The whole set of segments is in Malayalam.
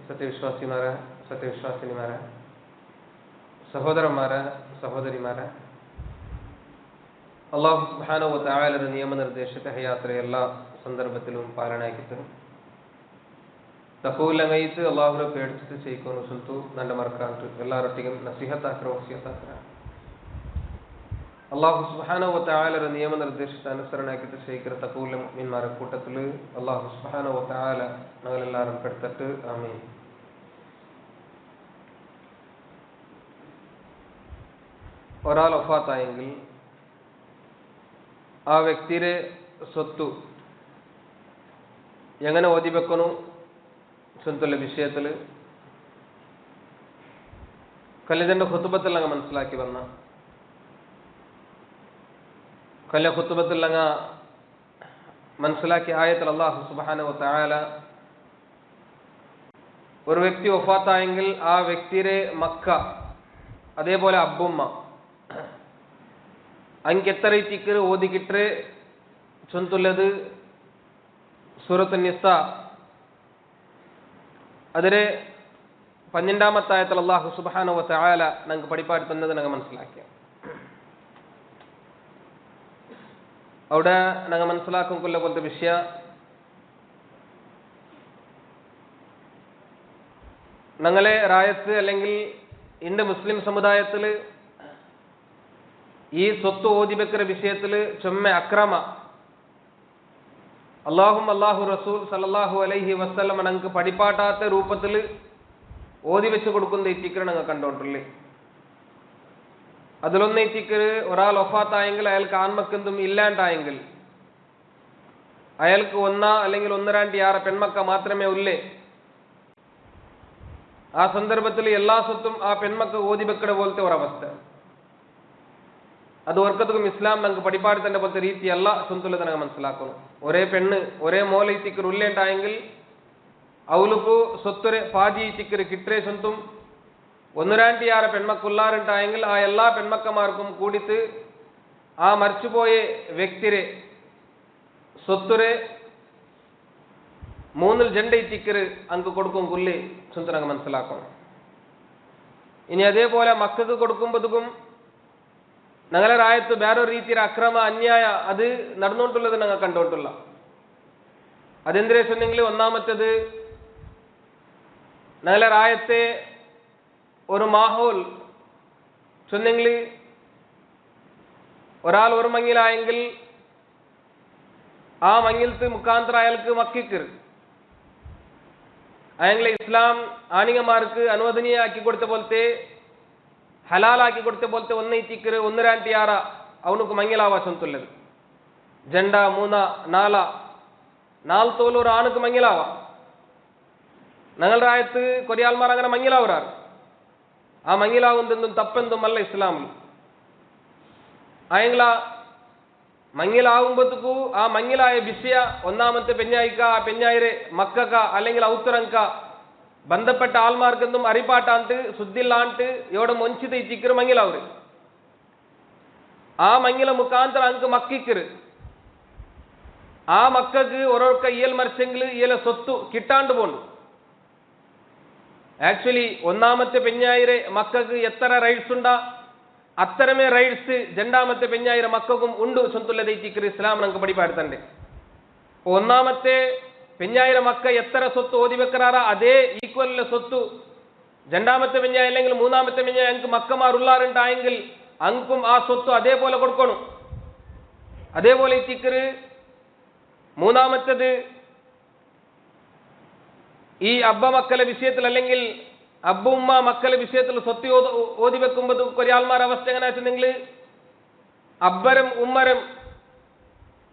സത്യവിശ്വാസിമാരെ, സത്യവിശ്വാസിനിമാരെ, സഹോദരന്മാരെ, സഹോദരിമാരെ, അള്ളാഹു സുബ്ഹാനഹു വ തആലയുടെ നിയമനിർദ്ദേശത്തെ ഹയാത്തിലെ എല്ലാ സന്ദർഭത്തിലും പാലനാക്കി തരും. തഖൂലങ്ങൈത്ത് അള്ളാഹുരെ പേടിച്ചിട്ട് ചെയ്യിക്കുന്നു സുൽത്തു നല്ല മറക്കാണ്ട് എല്ലാവരൊട്ടിയും നസിഹത്താക്കിற വസിയത്താക്കിற അള്ളാഹു സുബ്ഹാനഹു വ തആലയുടെ നിയമനിർദ്ദേശത്തെ അനുസരണാക്കിയിട്ട് ചെയ്യിக்கிற തഖൂല മുഅ്മിൻമാരുടെ കൂട്ടത്തിൽ അള്ളാഹു സുബ്ഹാനഹു വ തആല ഞങ്ങളെല്ലാവരും പെടുത്തിട്ട് ആമീൻ. ഒരാൾ വഫാത്തായെങ്കിൽ ആ വ്യക്തിയുടെ സ്വത്ത് എങ്ങനെ ഓതി വെക്കണു സ്വത്തുള്ള വിഷയത്തിൽ കല്ലിന്റെ ഖുതുബത്തിൽ അങ്ങ് മനസ്സിലാക്കി വന്ന കല്യ ഖുതുബത്തിൽ അങ്ങ് മനസ്സിലാക്കിയ ആയത്തിൽ അല്ലാഹു സുബ്ഹാനഹു വ തആല ഒരു വ്യക്തി വഫാത്തായെങ്കിൽ ആ വ്യക്തിയുടെ മക്ക അതേപോലെ അബ്ബുമ്മ ಅಂಕೆತ್ತರೆ ಚಿಕ್ಕರು ಓದಿಕಿಟ್ರೆ ಚೊಂತುಲ್ಲದು ಸೂರತ್ ನಿಸಾ ಅದರ 12ാമത്തെ ആയത്തിൽ അല്ലാഹു സുബ്ഹാനഹു വ തആല നമുക്ക് പഠിപ്പാടി തന്നത് നമുക്ക് മനസ്സിലാക്കി. അവിടെ നമുക്ക് മനസ്സിലാക്കും കൊല്ല പോലത്തെ വിഷയ ഞങ്ങളെ റായത്ത് അല്ലെങ്കിൽ ഇന്ത്യ മുസ്ലിം സമുദായത്തിൽ ഈ സ്വത്ത് ഓതി വെക്കുന്ന വിഷയത്തിൽ ചുമ്മ അക്രമ അള്ളാഹു റസൂൽ സല്ലല്ലാഹു അലൈഹി വസല്ലം ഞങ്ങൾക്ക് പഠിപ്പാട്ടാത്ത രൂപത്തിൽ ഓതി വെച്ച് കൊടുക്കുന്ന ഈ ചിക്കർ ഞങ്ങൾ കണ്ടോണ്ടില്ലേ. അതിലൊന്ന് ഈ ചിക്കർ ഒരാൾ വഫാത്തായെങ്കിൽ അയാൾക്ക് ആൺമക്കെന്തും ഇല്ലാണ്ടായെങ്കിൽ അയാൾക്ക് അല്ലെങ്കിൽ 1-2 പെൺമക്ക മാത്രമേ ഉള്ളേ. ആ സന്ദർഭത്തിൽ എല്ലാ സ്വത്തും ആ പെൺമക്ക ഓതി വെക്കണ പോലത്തെ ഒരവസ്ഥ. അത് ഓർക്കത്തും ഇസ്ലാം നമുക്ക് പഠിപ്പാടി തന്നെ പോലത്തെ രീതി അല്ല സ്വന്തം നമുക്ക് മനസ്സിലാക്കണം. ഒരേ പെണ്ണ് ഒരേ മോല ഈ ചിക്കർ ഉള്ളേണ്ടായെങ്കിൽ അവൾക്ക് സ്വത്തൊരു പാതി ഈ ചിക്കർ കിട്ടേ സ്വന്തം 1-2 പെൺമക്കുള്ളാറുണ്ടായെങ്കിൽ ആ എല്ലാ പെൺമക്കന്മാർക്കും കൂടിത്ത് ആ മരിച്ചുപോയ വ്യക്തിരെ സ്വത്തൊരു 3/2 ഈ ചിക്കർ അങ്ങ് കൊടുക്കും കുല്ലി സ്വന്തം നമുക്ക് മനസ്സിലാക്കണം. ഇനി അതേപോലെ മക്കൾക്ക് കൊടുക്കുമ്പോഴേക്കും ഞങ്ങളെ റായത്ത് വേറൊരു രീതിയിൽ അക്രമ അന്യായ അത് നടന്നുകൊണ്ടുള്ളത് ഞങ്ങൾ കണ്ടോട്ടുള്ള. അതെന്തിനെ ചൊന്നെങ്കിൽ ഒന്നാമത്തേത് ഞങ്ങളെ റായത്തെ ഒരു മാഹോൽ ചൊന്നെങ്കിൽ ഒരാൾ ഒരു മങ്ങിലായെങ്കിൽ ആ മങ്ങിലത്ത് മുഖാന്തരം അയാൾക്ക് മക്കിക്കർ അയാളെ ഇസ്ലാം ആണികമാർക്ക് അനുവദനീയാക്കി കൊടുത്ത പോലത്തെ ഹലാലാക്കി കൊടുത്ത പോലത്തെ 1-2 അവനക്ക് മങ്ങിലാവാ സ്വന്തമുള്ളത്. 2-3-4 തോലും ഒരു ആണുക്ക് മങ്ങിലാവാം. ഞങ്ങളുടെ ആയത്ത് കൊറിയാൽമാർ അങ്ങനെ മങ്ങിലാവറാറ്. ആ മങ്ങിലാവുന്നതെന്തും തപ്പെന്തും അല്ല ഇസ്ലാമിൽ. അയങ്ങള മങ്ങിലാവുമ്പോഴത്തേക്കു ആ മങ്ങിലായ വിഷയ ഒന്നാമത്തെ പെഞ്ഞായിക്ക ആ പെഞ്ഞായിരെ മക്കക്ക അല്ലെങ്കിൽ ഔത്തറങ്ക ബന്ധപ്പെട്ട ആൾമാർക്കെന്തും അറിപ്പാട്ടാണ്ട് ശുദ്ധില്ലാണ്ട് ഇവിടെ മൊഞ്ചിത് ഈ ചിക്കർ മങ്ങിലാവര്. ആ മങ്ങില മുഖാന്തരം അങ്ങ് മക്കിക്കര് ആ മക്കൾക്ക് ഓരോർക്ക ഇയൽ മരിച്ചെങ്കിൽ ഇയലെ സ്വത്ത് കിട്ടാണ്ട് പോണ്ട്. ആക്ച്വലി ഒന്നാമത്തെ പെഞ്ഞായിരെ മക്കൾക്ക് എത്ര റൈറ്റ്സ് ഉണ്ടാ അത്തരമേ റൈറ്റ്സ് 2ാമത്തെ പെഞ്ഞായിരെ മക്കൾക്കും ഉണ്ട് സ്വന്തമുള്ളത് ഈ ചിക്കർ ഇസ്ലാം നമുക്ക് പഠിപ്പാടുത്തണ്ടേ. ഒന്നാമത്തെ 2,000 മക്ക എത്ര സ്വത്ത് ഓതി വെക്കാറാ അതേ ഈക്വലിലെ സ്വത്ത് 2ാമത്തെ പെഞ്ഞായ അല്ലെങ്കിൽ 3ാമത്തെ പെഞ്ഞായ അങ്ങ് മക്കമാറുള്ളാറുണ്ടായെങ്കിൽ അങ്ങും ആ സ്വത്ത് അതേപോലെ കൊടുക്കണം. അതേപോലെ ഈ ചിക്കർ 3ാമത്തേത് ഈ അബ്ബ മക്കളെ വിഷയത്തിൽ അല്ലെങ്കിൽ അബ്ബ ഉമ്മ മക്കളെ വിഷയത്തിൽ സ്വത്ത് ഓതി വെക്കുമ്പോൾ ഒരാൾമാർ അവസ്ഥ എങ്ങനെ വെച്ചിട്ടുണ്ടെങ്കിൽ അബ്ബരം ഉമ്മരം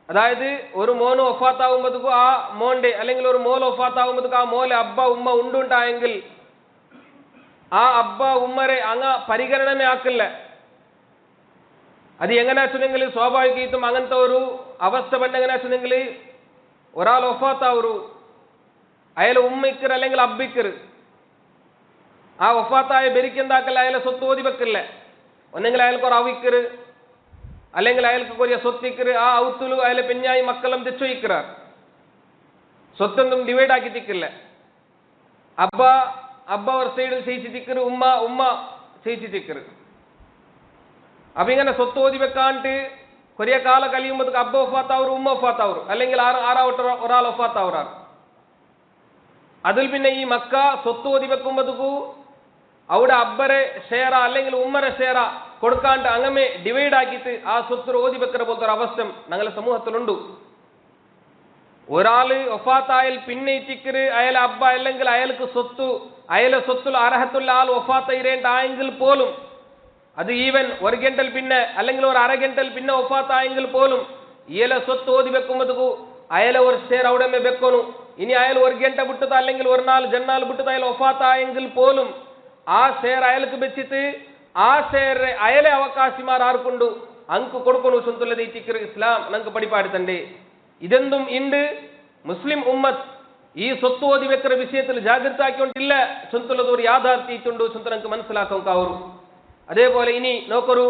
അതായത് ഒരു മോന് വഫാത്താകുമ്പോഴേക്കും ആ മോന്റെ അല്ലെങ്കിൽ ഒരു മോൽ വഫാത്താകുമ്പോഴേക്കും ആ മോലെ അബ്ബ ഉമ്മ ഉണ്ടുണ്ടായെങ്കിൽ ആ അബ്ബ ഉമ്മരെ അങ്ങ പരിഗണനമേ ആക്കില്ല. അത് എങ്ങനെ വെച്ചിട്ടുണ്ടെങ്കിൽ സ്വാഭാവികമായിട്ടും അങ്ങനത്തെ ഒരു അവസ്ഥ പണ്ടെങ്ങനെ വെച്ചിട്ടുണ്ടെങ്കിൽ ഒരാൾ വഫാത്താവൂ അയാൾ ഉമ്മിക്കർ അല്ലെങ്കിൽ അബ്ബിക്കർ ആ വഫാത്തായ ബെരിക്കെന്താക്കല്ല അയാളെ സ്വത്ത് ഓതി വെക്കില്ല. ഒന്നെങ്കിൽ അയാൾക്ക് ഒരു അവിക്കർ അല്ലെങ്കിൽ അയാൾക്ക് കൊറിയ സ്വത്തിക്കര് ആ ഔത്തുലു അയാളെ പെഞ്ഞായി മക്കളും തെച്ചൊയ്ക്കാർ സ്വത്തൊന്നും ഡിവൈഡ് ആക്കി തിക്കില്ല. അബ്ബ ഒരു സൈഡിൽ ചെയ്യിച്ച് തിക്കറ്, ഉമ്മ ചെയ്യിച്ച് തിക്കറ്. അപ്പൊ ഇങ്ങനെ സ്വത്ത് ഓതി വെക്കാണ്ട് കൊറിയ കാല കഴിയുമ്പോൾ അബ്ബ ഒഫാത്താവർ, ഉമ്മ ഒഫാത്താവർ, അല്ലെങ്കിൽ ഒരാൾ ഒഫാത്താവറാണ്. അതിൽ പിന്നെ ഈ മക്ക സ്വത്ത് ഓതി വെക്കുമ്പോഴേക്കു അവിടെ അബ്ബരെ ഷെയറ അല്ലെങ്കിൽ ഉമ്മരെ ഷെയറ കൊടുക്കാണ്ട് അങ്ങനെ ഡിവൈഡ് ആക്കിയിട്ട് ആ സ്വത്ത് ഓതി വെക്കുന്ന പോലത്തെ ഒരു അവസ്ഥ ഞങ്ങളുടെ സമൂഹത്തിലുണ്ട്. ഒരാള് ഒഫാത്തായാൽ പിന്നെ ഇത്തിക്കര് അയാൾ അബ്ബ അല്ലെങ്കിൽ അയാൾക്ക് അയാളെ സ്വത്തുള്ള അർഹത്തുള്ള ആൾ ഒഫാത്തായെങ്കിൽ പോലും അത് ഈവൻ ഒരു ഗಂಟൽ പിന്നെ അല്ലെങ്കിൽ ഒരു അര ഗಂಟൽ പിന്നെ ഒഫാത്തായെങ്കിൽ പോലും ഇയാളെ സ്വത്ത് ഓതി വെക്കുമ്പോഴേക്കു അയാളെ ഒരു ഷെയർ അവിടെ വെക്കണു. ഇനി അയാൾ ഒരു ഗಂಟ വിട്ടത് അല്ലെങ്കിൽ ഒരു നാൾ ജന്നാൾ വിട്ടത് അയാൾ ഒഫാത്തായെങ്കിൽ പോലും ആ ഷെയർ അയാൾക്ക് വെച്ചിട്ട് ആ ഷെയർ അയാളെ അവകാശിമാർ ആർക്കുണ്ടു ಅಂಕು ಕೊಡ್ಕೊನು ಸೊಂತುಲ್ಲದೆ ಇತ್ತಿಕ್ಕಿರ ಇಸ್ಲಾಂ ನಂಗೆ ಪಡಿಪಾಡುತ್ತಂಡೆ. ഇതെന്തും ഉണ്ട്. മുസ്ലിം ഉമ്മത്ത് ഈ സ്വത്ത് ഓതി വെക്കുന്ന വിഷയത്തിൽ ജാഗ്രത ആക്കിക്കൊണ്ടില്ല. സ്വന്തമുള്ളത് ഒരു യാഥാർത്ഥ്യത്തുണ്ട്, സ്വന്തം നമുക്ക് മനസ്സിലാക്കാൻ കാവൂ. അതേപോലെ ഇനി നോക്കൊരു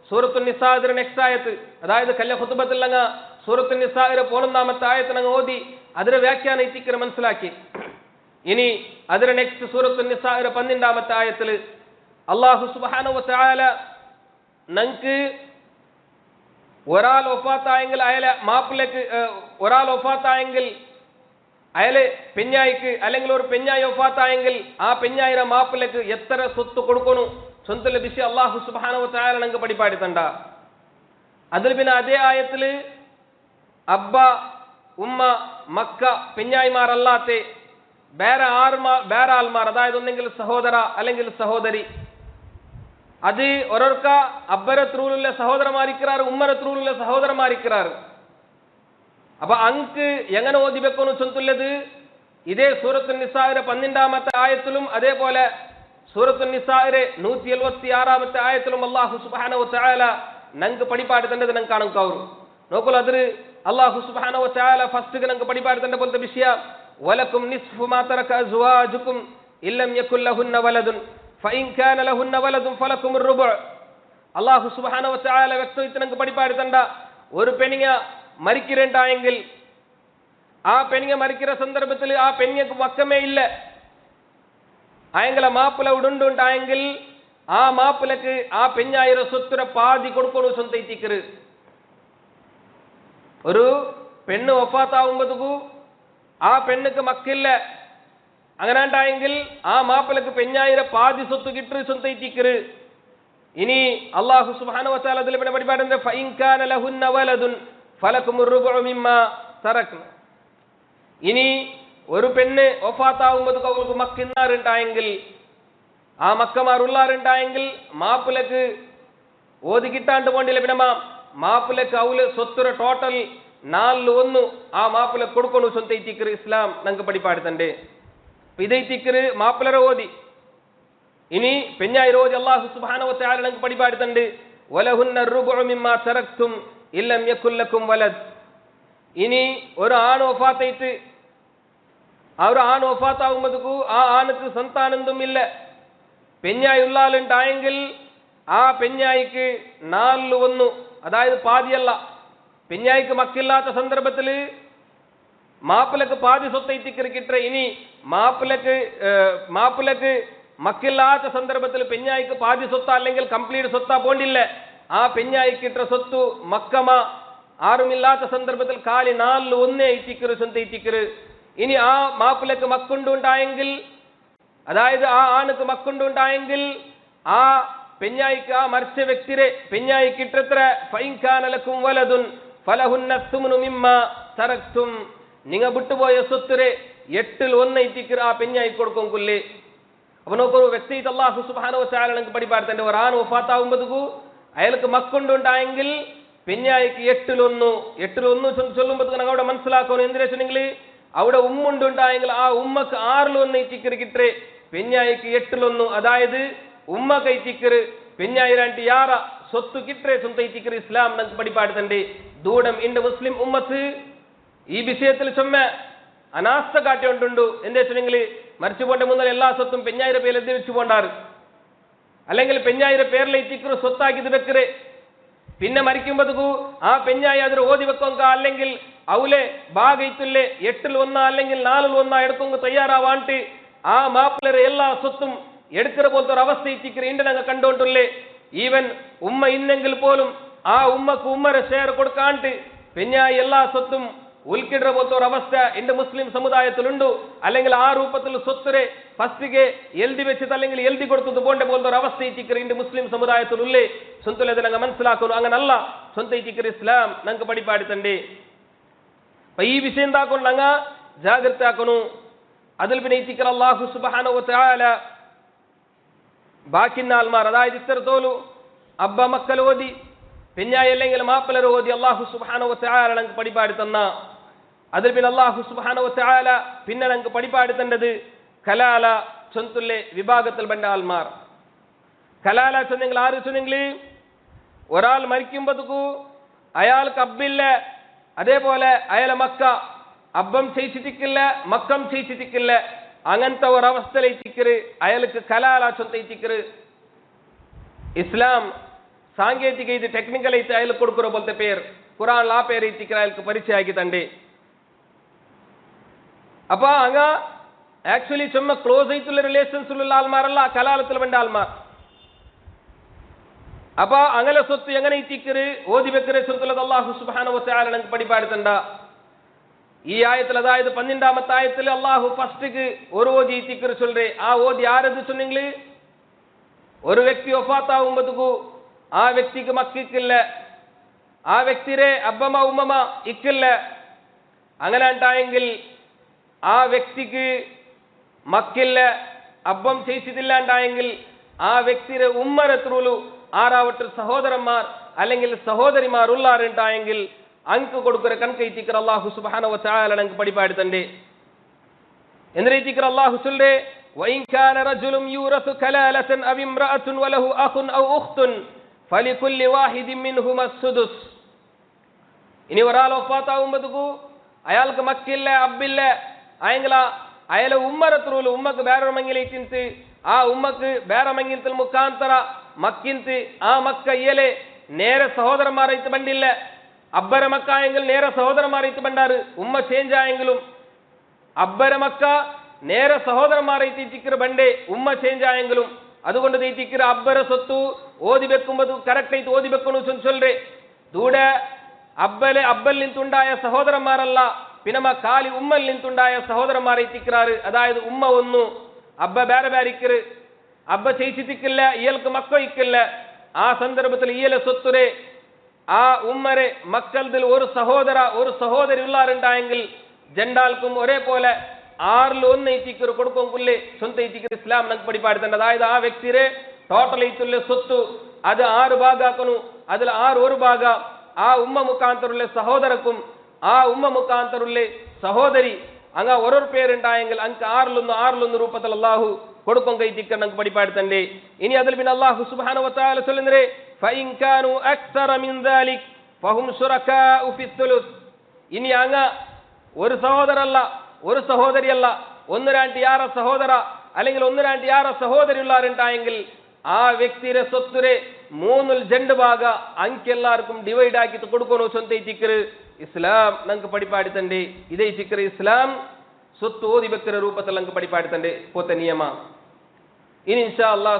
സൂറത്തുൻ നിസാഇന്റെ നെക്സ്റ്റ് ആയത്ത്, അതായത് കല്ല ഖുതുബത്തിൽ അങ്ങ് സൂറത്തുൻ നിസാഇന്റെ 11ാമത്തെ ആയത്ത് അങ്ങ് ഓതി അതിന്റെ വ്യാഖ്യാനം ഇത്തിക്കര മനസ്സിലാക്കി. ഇനി അതിന്റെ നെക്സ്റ്റ് സൂറത്തുൻ നിസാഇന്റെ 12ാമത്തെ ആയത്തിൽ അല്ലാഹു സുബ്ഹാനഹു വ തആല നമുക്ക് ഒരാൾ ഒഫാത്തായെങ്കിൽ അയാളെ മാപ്പിലേക്ക്, ഒരാൾ ഒഫാത്തായെങ്കിൽ അയാളെ പെഞ്ഞായിക്ക് അല്ലെങ്കിൽ ഒരു പെഞ്ഞായി ഒഫാത്തായെങ്കിൽ ആ പെഞ്ഞായിരെ മാപ്പിലേക്ക് എത്ര സ്വത്ത് കൊടുക്കണു സ്വന്തം വിഷയം അല്ലാഹു സുബ്ഹാനഹു വ തആല നമുക്ക് പഠിപ്പാടുത്തണ്ട. അതിൽ പിന്നെ അതേ ആയത്തില് അബ്ബ ഉമ്മ മക്ക പെഞ്ഞായിമാരല്ലാത്ത വേറെ ആൾമാർ, അതായത് ഒന്നെങ്കിൽ സഹോദര അല്ലെങ്കിൽ സഹോദരി, അത് ഒരൊരുക്ക അബ്ബര ത്രൂലുള്ള സഹോദരന്മാരിക്കാറ്, ഉമ്മര ത്രൂലുള്ള സഹോദരന്മാരിക്കാറ്. അപ്പൊ അങ്ക് എങ്ങനെ ഓതി വെക്കുന്നു ചൊല്ലുള്ളത് ഇതേ സൂറത്തുൻ നിസാഇന്റെ 12ാമത്തെ ആയത്തിലും അതേപോലെ സൂറത്തുൻ നിസാഇന്റെ 176ാമത്തെ ആയത്തിലും അല്ലാഹു സുബ്ഹാനഹു വ തആല നമുക്ക് പഠിപ്പാടുത്തണ്ടത് നമുക്ക് കാണാൻ കഴിയും. നോക്കൂ, അതിൽ അല്ലാഹു സുബ്ഹാനഹു വ തആല ഫസ്റ്റ് നമുക്ക് പഠിപ്പാടുത്തണ്ട പോലത്തെ വിഷയം വലക്കും നിസ്ഫു മാ തറക അസ്വാജുകും ഇല്ലം യകുൽ ലഹുന്ന വലദുൻ ഫഇൻ കാന ലഹുന്ന വലദുൻ ഫലകുമുർ റുബു. അല്ലാഹു സുബ്ഹാനഹു വ തആല വ്യക്തമായിട്ട് നമുക്ക് പഠിപ്പാടുത്തണ്ട ഒരു പെണ്ണിങ്ങ മരിക്കിരണ്ടായെങ്കിൽ ആ പെണ്ണിങ്ങ മരിക്കുന്ന സന്ദർഭത്തിൽ ആ പെണ്ണിക്ക് മക്കമേ ഇല്ല ആയെങ്കില മാപ്പിള ഉടുണ്ടുണ്ടായെങ്കിൽ ആ മാപ്പിളക്ക് ആ പെഞ്ഞായിരം സ്വത്തുര പാതി കൊടുക്കണു സ്വന്തം. ഒരു പെണ്ണ് വഫാത്താവുമ്പോഴേക്കു ആ പെണ്ണുക്ക് മക്കില്ല, അങ്ങനെ ഉണ്ടായെങ്കിൽ ആ മാപ്പിളക്ക് പെഞ്ഞായിരം പാതി സ്വത്ത് കിട്ടു സ്വന്തം. ഇനി അല്ലാഹു സുബ്ഹാനഹു വ തആല അതിൽ പഠിപ്പാടുന്നത് ഫഇൻ കാന ലഹുന്ന വലദുൻ ഫലകുമുർ റുബു മിമ്മാ തറക്ന. ഇനി ഒരു പെണ്ണ് വഫാത്താവുമ്പോഴേക്കു അവൾക്ക് മക്കിന്നാറുണ്ടായെങ്കിൽ, ആ മക്കമാറുള്ളാറുണ്ടായെങ്കിൽ മാപ്പിളക്ക് ഓതി കിട്ടാണ്ട് പോണ്ടില്ല. പിന്നെ മാപ്പിളക്ക് അവല് സ്വത്തുര ടോട്ടൽ 4/1 ആ മാപ്പിള കൊടുക്കണു സ്വന്തം. ഇസ്ലാം നമുക്ക് പഠിപ്പാടുത്തണ്ടേ. ഇതൈത്തിക്കറ് മാപ്പിളരെ ഓതി. ഇനി പെഞ്ഞായിരം ഓതി അല്ലാഹു സുബ്ഹാനഹു വ തആല നമുക്ക് പഠിപ്പാടുത്തണ്ട് വലഹുന്ന റുബു മിമ്മാ തറക്തും ഇല്ലം യകുൽ ലക്കും വലദ്. ഇനി ഒരു ആണ് വഫാത്തായിട്ട് ആ ഒരു ആണ് വഫാത്താവുമ്പോഴേക്കു ആ ആണക്ക് സന്താനന്തും ഇല്ല, പെഞ്ഞായി ഉള്ളാളുണ്ടായെങ്കിൽ ആ പെഞ്ഞായിക്ക് 4/1, അതായത് പാതിയല്ല. പെഞ്ഞായിക്ക് മക്കില്ലാത്ത സന്ദർഭത്തിൽ മാപ്പിളക്ക് പാതി സ്വത്തൈത്തിക്കറി കിട്ടേ. ഇനി മാപ്പിളക്ക് മക്കില്ലാത്ത സന്ദർഭത്തിൽ പെഞ്ഞായിക്ക് പാതി സ്വത്ത അല്ലെങ്കിൽ കംപ്ലീറ്റ് സ്വത്താ പോണ്ടില്ല. ആ പെഞ്ഞായിക്ക് കിട്ട സ്വത്തു മക്കമ ആരുമില്ലാത്ത സന്ദർഭത്തിൽ കാലി 4/1 ഇത്തിക്കറ് സ്വന്തം. ഇനി ആ മാപ്പിളക്ക് മക്കുണ്ടുണ്ടായെങ്കിൽ, അതായത് ആ ആണുക്ക് മക്കുണ്ടുണ്ടായെങ്കിൽ ആ പെഞ്ഞായിക്ക് ആ മരിച്ച വ്യക്തിരെ പെഞ്ഞായിക്ക് ഇട്ടത്ര ഫൈൻ കാന ലക്കും വലദുൻ ഫലഹുന്ന സുമുനു മിമ്മാ തറക്തും. നിങ്ങ വിട്ടുപോയ സ്വത്തുരെ 8/1 ഇത്തിക്കറ് ആ പെഞ്ഞായിക്ക് കൊടുക്കും കൊല്ലേ. അപ്പൊ നോക്കൂ, വ്യക്തി അല്ലാഹു സുബ്ഹാനഹു വ തആല നമുക്ക് പഠിപ്പാടുത്തണ്ട് ഒരു ആണ് വഫാത്താവുമ്പോഴേക്കു അയാൾക്ക് മക്കുണ്ടുണ്ടായെങ്കിൽ പെഞ്ഞായിക്ക് 8/1 ചൊല്ലുമ്പോഴത്തേക്ക് ഞങ്ങൾ അവിടെ മനസ്സിലാക്കണം എന്തിനാ വെച്ചിട്ടുണ്ടെങ്കിൽ അവിടെ ഉമ്മുണ്ടുണ്ടായെങ്കിൽ ആ ഉമ്മക്ക് 6/1 ഇത്തിക്കറ് കിട്ടേ, പെഞ്ഞായിക്ക് 8/1, അതായത് ഉമ്മ കൈത്തിക്കറ് പെഞ്ഞായിരാണ്ട് യാറ സ്വത്ത് കിട്ടേ സ്വന്തം ഇത്തിക്കറ്. ഇസ്ലാം നമുക്ക് പഠിപ്പാടുത്തണ്ട്. ദൂരം ഇണ്ട് മുസ്ലിം ഉമ്മത്ത് ഈ വിഷയത്തിൽ ചുമ്മ അനാസ്ഥ കാട്ടിക്കൊണ്ടുണ്ട്. എന്താ വെച്ചിട്ടുണ്ടെങ്കിൽ മരിച്ചു പോണ്ട മുന്നേ എല്ലാ സ്വത്തും പെഞ്ഞായിരം പേരിൽ എഴുതി വെച്ചു പോണ്ടാറ്, അല്ലെങ്കിൽ പെഞ്ഞായിരം പേരിൽ ഇത്തിക്കറ് സ്വത്താക്കിയത് വെക്കറ്. പിന്നെ മരിക്കുമ്പോഴേക്കു ആ പെഞ്ഞായി അതിൽ ഓതി വെക്കൊങ്ക അല്ലെങ്കിൽ അവലെ ഭാഗയിത്തില്ലേ 8/1 അല്ലെങ്കിൽ 4/1 എടുക്കൊങ്ക തയ്യാറാവാണ്ട് ആ മാപ്പിളരെ എല്ലാ സ്വത്തും എടുക്കുന്ന പോലത്തെ ഒരു അവസ്ഥ ഇണ്ട് ഞങ്ങൾ കണ്ടുകൊണ്ടുള്ളേ. ഈവൻ ഉമ്മ ഇന്നെങ്കിൽ പോലും ആ ഉമ്മക്ക് ഉമ്മരെ ഷെയർ കൊടുക്കാണ്ട് പെഞ്ഞായി എല്ലാ സ്വത്തും ഉൽക്കിടുന്ന പോലത്തെ ഒരു അവസ്ഥ എന്റെ മുസ്ലിം സമുദായത്തിലുണ്ട്. അല്ലെങ്കിൽ ആ രൂപത്തിൽ സ്വത്തിനെ ഫസ്റ്റിಗೆ എഴുതി വെച്ചത് അല്ലെങ്കിൽ എഴുതി കൊടുത്തത് പോലത്തെ ഒരു അവസ്ഥ ഇന്റെ മുസ്ലിം സമുദായത്തിലുള്ളേ. സ്വന്തം ഞങ്ങൾ മനസ്സിലാക്കുന്നു. അങ്ങനല്ല സ്വന്തം ഇസ്ലാം ഞങ്ങൾക്ക് പഠിപ്പാടുത്തണ്ടേ. അപ്പൊ ഈ വിഷയം എന്താക്കണം ഞങ്ങൾ ജാഗ്രത ആക്കണു. അതിൽ പിന്നെ ഇത്തിക്കർ അല്ലാഹു സുബ്ഹാനഹു വ തആല ബാക്കിന്ന ആൾമാർ, അതായത് ഇത്രത്തോലു അബ്ബ മക്കൾ ഓതി പെഞ്ഞായി അല്ലെങ്കിൽ മാപ്പിളർ ഓതി അല്ലാഹു സുബ്ഹാനഹു വ തആല ഞങ്ങൾക്ക് പഠിപ്പാടി തന്ന. അതിൽ പിന്നെ അല്ലാഹു സുബ്ഹാനഹു വ തആല പിന്നെ ഞങ്ങൾക്ക് പഠിപ്പാടി തന്നത് കലാല ചൊന്തുള്ളെ വിഭാഗത്തിൽ ബണ്ട ആൾമാർ. കലാല ചെന്നെങ്കിൽ ആര് ചെന്നെങ്കിൽ ഒരാൾ മരിക്കുമ്പോഴത്തേക്കു അയാൾക്ക് അബ്ബില്ല, അതേപോലെ അയാളെ മക്ക അബ്ബം ചെയ്യിച്ചിട്ടില്ല മക്കം ചെയ്യിച്ചിട്ടില്ല. അങ്ങനത്തെ ഒരവസ്ഥയിലേക്കിക്കറ് അയാൾക്ക് കലാല ചൊന്തയിച്ചിക്കറ്. ഇസ്ലാം സാങ്കേതിക ഇത് ടെക്നിക്കലായിട്ട് അയാൾ കൊടുക്കുന്ന പോലത്തെ പേര് ഖുറാനിൽ ആ പേര് ഇത്തിക്കർ അയാൾക്ക് പരിചയമാക്കി തണ്ടേ. അപ്പൊ അങ്ങ ആക്ച്വലി ചുമ്മാ ക്ലോസ് ആയിട്ടുള്ള റിലേഷൻസിലുള്ള ആൾമാരല്ല കലാലത്തിൽ വേണ്ട ആൾമാർ. അപ്പൊ അങ്ങനെ സ്വത്ത് എങ്ങനെ ഇത്തിക്കറ് ഓതി വെക്കറ് സ്വത്തുള്ളത് അല്ലാഹു സുബ്ഹാനഹു വ തആല ഞങ്ങൾക്ക് പഠിപ്പാടുത്തണ്ട. ഈ ആയത്തിൽ അതായത് 12ാമത്തെ ആയത്തിൽ അള്ളാഹു ഫസ്റ്റിക്ക് ഒരു ഓതി ഇത്തിക്കറ് ചൊല്ലേ. ആ ഓതി ആരത് சொன்னீங்களே, ഒരു വ്യക്തി ഒഫാത്താവുമ്പോഴത്തേക്കു ആ വ്യക്തിക്ക് മക്കിക്കില്ല, ആ വ്യക്തിരെ അബ്ബമ ഉമ്മമ ഇക്കില്ല. അങ്ങനെ ഉണ്ടായെങ്കിൽ ആ വ്യക്തിക്ക് മക്കില്ല, അബ്ബം ചെയ്യിച്ചിട്ടില്ല ഉണ്ടായെങ്കിൽ ആ വ്യക്തിയുടെ ഉമ്മരത്രുലു ആറാവട്ടെ സഹോദരന്മാർ അല്ലെങ്കിൽ സഹോദരിമാർ ഉള്ളാറുണ്ടായെങ്കിൽ അങ്ക് കൊടുക്കുന്ന കൺകൈത്തിക്കർ അല്ലാഹു സുബ്ഹാനഹു വ തആല ഞങ്ങൾക്ക് പഠിപ്പാടുത്തണ്ടേ. എന്നിട്ട് അല്ലാഹു ചൊല്ലേ വഇൻ കാന റജുലുൻ യൂറസു കലാലതൻ അവ ഇംറഅത്തുൻ വലഹു അഖുൻ ഔ ഉഖ്തുൻ ഫലികുല്ലി വാഹിദിൻ മിൻഹുമ അസ്സുദുസ്. ഇനി ഒരാൾ വഫാത്താവുമ്പോഴത്തേക്കു അയാൾക്ക് മക്കില്ല അബ്ബില്ല ആയെങ്കിൽ അയാളെ ഉമ്മരത്രുലു ഉമ്മക്ക് ಬೇರೆ ಮಂಗಿಲೈತಿಂತ ಆ ಉಮ್ಮಕ್ಕೆ ಬೇರೆ ಮಂಗಿಂತಲ್ ಮುಖಾಂತರ ಮಕ್ಕಿಂತ ಆ ಮಕ್ಕ ಇಯಲೆ ನೇರ ಸಹೋದರಮಾರೈತು ಬಂದಿಲ್ಲ. അബ്ബര മക്ക എങ്കിൽ നേരെ സഹോദരന്മാരായിട്ട് ബണ്ടാറ്. ഉമ്മ ചേഞ്ച് ആയെങ്കിലും അബ്ബര മക്ക നേരെ സഹോദരന്മാരായിട്ട് ചിക്കർ ബണ്ടേ ഉമ്മ ചേഞ്ച് ആയെങ്കിലും. അതുകൊണ്ട് ഈ ചിക്കർ അബ്ബര സ്വത്തു ഓതി വെക്കുമ്പോൾ കറക്റ്റ് ആയിട്ട് ഓതി വെക്കണു ചൊല്ലേ. ദൂടെ അബ്ബൽ നിന്നുണ്ടായ സഹോദരന്മാരല്ല, പിന്നെ കാലി ഉമ്മൽ നിന്നുണ്ടായ സഹോദരന്മാരായി ചിക്കറാറ്. അതായത് ഉമ്മ ഒന്നു അബ്ബ ಬೇರೆ ಬೇರೆ ഇക്കറ്, അബ്ബ ചെയ്യിച്ചിട്ടില്ല, ഇയാൾക്ക് മക്ക ഇക്കില്ല. ആ സന്ദർഭത്തിൽ ഇയലെ സ്വത്തുരെ ആ ഉമ്മരെ മക്കളതിൽ ഒരു സഹോദര ഒരു സഹോദരി ഉള്ളാറുണ്ടായെങ്കിൽ ജണ്ടാൾക്കും ഒരേപോലെ 6-1 ഇത്തിക്കർ കൊടുക്കുമ്പോൾ സ്വന്തം ഇത്തിക്കർ ഇസ്ലാം നമുക്ക് പഠിപ്പാടുത്തണ്ട്. അതായത് ആ വ്യക്തിരെ ടോട്ടൽ ഇത്തുള്ള സ്വത്ത് അത് 6 ഭാഗാക്കണു. അതിൽ 6 ഒരു ഭാഗ ആ ഉമ്മ മുഖാന്തരുള്ള സഹോദരക്കും ആ ഉമ്മ മുഖാന്തരുള്ള സഹോദരി അങ്ങ ഓരോ പേരുണ്ടായെങ്കിൽ അങ്ക് 6-1 രൂപത്തിൽ അല്ലാഹു കൊടുക്കും കൈത്തിക്കർ നമുക്ക് പഠിപ്പാടുത്തണ്ടേ. ഇനി അതിൽ പിന്നെ അല്ലാഹു സുബ്ഹാനഹു വ തആല ചൊല്ലുന്നേ فإن كانوا أكثر من ذلك فهم شركاء في الثلث. ഇനി അങ്ങ ഒരു സഹോദരല്ല ഒരു സഹോദരിയല്ല 1-2 യാറ സഹോദര അല്ലെങ്കിൽ 1-2 യാറ സഹോദരി ഉള്ളാറുണ്ടായെങ്കിൽ ആ വ്യക്തിയുടെ സ്വത്തുരെ 3/2 ഭാഗ അങ്കെല്ലാവർക്കും ഡിവൈഡ് ആക്കിയിട്ട് കൊടുക്കണു സ്വന്തം ചിക്കറ് ഇസ്ലാം നമുക്ക് പഠിപ്പാടുത്തണ്ടേ. ഇതേ ചിക്കറ് ഇസ്ലാം സ്വത്ത് ഓതി വെക്കുന്ന രൂപത്തിൽ നമുക്ക് പഠിപ്പാടുത്തണ്ടേ പോത്തെ നിയമ. ഇനി ഇൻഷാ അല്ലാഹ്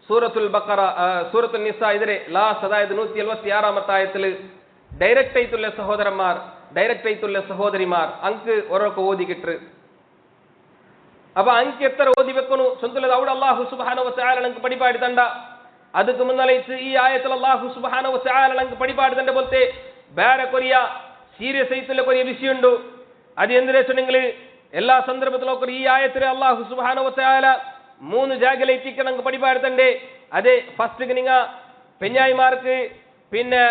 സൂറത്തുൽ ബഖറ സൂറത്തുൽ നിസാ ഇതിലെ ലാസ്റ്റ് അതായത് 176ാമത്തെ ആയത്തിൽ ഡയറക്റ്റ് ആയിട്ടുള്ള സഹോദരന്മാർ ഡയറക്റ്റ് ആയിട്ടുള്ള സഹോദരിമാർ അങ്ക് ഓരോക്കെ ഓതി കിട്ടു. അപ്പൊ അങ്ക് എത്ര ഓതി വെക്കണു സ്വന്തം അവിടെ അല്ലാഹു സുബ്ഹാനഹു വ തആല ഞങ്ങൾക്ക് പഠിപ്പാടുത്തണ്ട. ಅದಕ್ಕೆ ಮುನ್ನಲೈತು ಈ ಆಯತಲ್ಲಿ ಅಲ್ಲಾಹು ಸುಬ್ಹಾನಹು ವ ತಆಲ ನಂಗೆ ಪಡಿಪಾಡ್ದಂಡೆ ಬೋಲ್ತೆ ಬೇರೆ ಕೊರಿಯ ಸೀರಿಯಸ್ ಐತಲ್ಲ ಕೊರಿಯ ವಿಷಯ ಉಂಟು. ಅದು ಎಂದ್ರೆ சொன்னீங்களே എല്ലാ സന്ദർഭത്തിലും ഈ ആയത്തിലെ അല്ലാഹു സുബ്ഹാനഹു വ തആല 3 ജാഗലൈത്തിക്ക് നമുക്ക് പഠിപ്പാടുത്തണ്ടേ. അതെ ഫസ്റ്റ് നിങ്ങ പെഞ്ഞായിമാർക്ക് പിന്നെ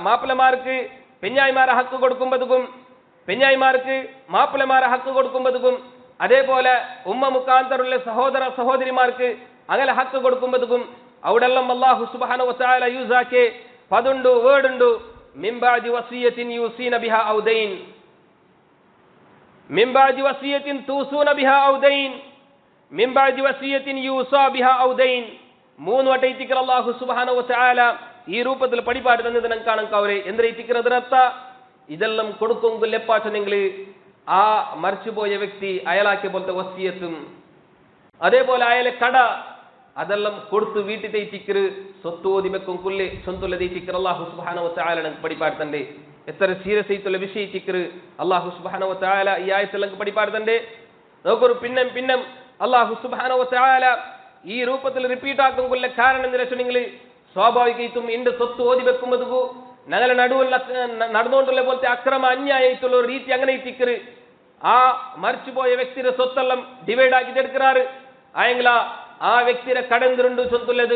മാപ്പിളമാർക്ക് പെഞ്ഞായിമാരെ ഹക്ക് കൊടുക്കുമ്പോഴേക്കും പെഞ്ഞായിമാർക്ക് മാപ്പിളമാരെ ഹക്ക് കൊടുക്കുമ്പോഴേക്കും അതേപോലെ ഉമ്മ മുഖാന്തരമുള്ള സഹോദര സഹോദരിമാർക്ക് അങ്ങനെ ഹക്ക് കൊടുക്കുമ്പോഴേക്കും അവിടെല്ലാം അല്ലാഹു സുബ്ഹാനഹു വ തആല യൂസ് ആക്കി പദുണ്ടു വേർഡുണ്ടു മിൻ ബഅദി വസിയത്തിൻ യൂസീന ബിഹാ ഔ ദൈൻ മിൻ ബഅദി വസിയത്തിൻ തൂസൂന ബിഹാ ഔ ദൈൻ മിൻ ബഅദി വസിയത്തിൻ യൂസാ ബിഹാ ഔ ദൈൻ. 3 വട്ടം ഇത്തിക്കർ അല്ലാഹു സുബ്ഹാനഹു വ തആല ഈ രൂപത്തിൽ പഠിപ്പാട് തന്നത് നമുക്ക് കാണാൻ കവരെ എന്തിനാ ഇത്തിക്കർ അതിനർത്ഥ ഇതെല്ലാം കൊടുക്കുമെങ്കിൽ എപ്പാച്ചെങ്കിൽ ആ മരിച്ചുപോയ വ്യക്തി അയാളാക്കിയ പോലത്തെ വസിയത്തും അതേപോലെ അയാളെ കട അതെല്ലാം കൊടുത്തു വീട്ടിൽ തേറ്റിക്കര് സ്വത്ത് ഓതിബെക്കും കുല്ലെ സ്വന്തുള്ള തേറ്റിക്കർ അല്ലാഹു സുബ്ഹാനഹു വ തആല നമുക്ക് പഠിപ്പാടുത്തണ്ടേ എത്ര സീരിയസ് ആയിട്ടുള്ള വിഷയിച്ചിക്കര് അല്ലാഹു സുബ്ഹാനഹു വ തആല ഈ ആയത്തിൽ നമുക്ക് പഠിപ്പാടുത്തണ്ടേ നമുക്കൊരു പിന്നം അല്ലാഹു സുബ്ഹാനഹു വ തആല ഈ രൂപത്തിൽ റിപ്പീറ്റ് ആക്കും കൊല്ല കാരണം എന്താ വെച്ചാൽ സ്വാഭാവികമായിട്ടും ഇണ്ട് സ്വത്ത് ഓതിബെക്കുമ്പോ ഞങ്ങളെ നടുവിൽ നടന്നുകൊണ്ടുള്ള പോലത്തെ അക്രമ അന്യായിട്ടുള്ള ഒരു രീതി അങ്ങനെ ഇത്തിക്കര് ആ മരിച്ചുപോയ വ്യക്തിയുടെ സ്വത്തെല്ലാം ഡിവൈഡ് ആക്കി എടുക്കാറ് ആയെങ്കിൽ ആ വ്യക്തിയുടെ കടന്തുണ്ട് സ്വത്തുള്ളത്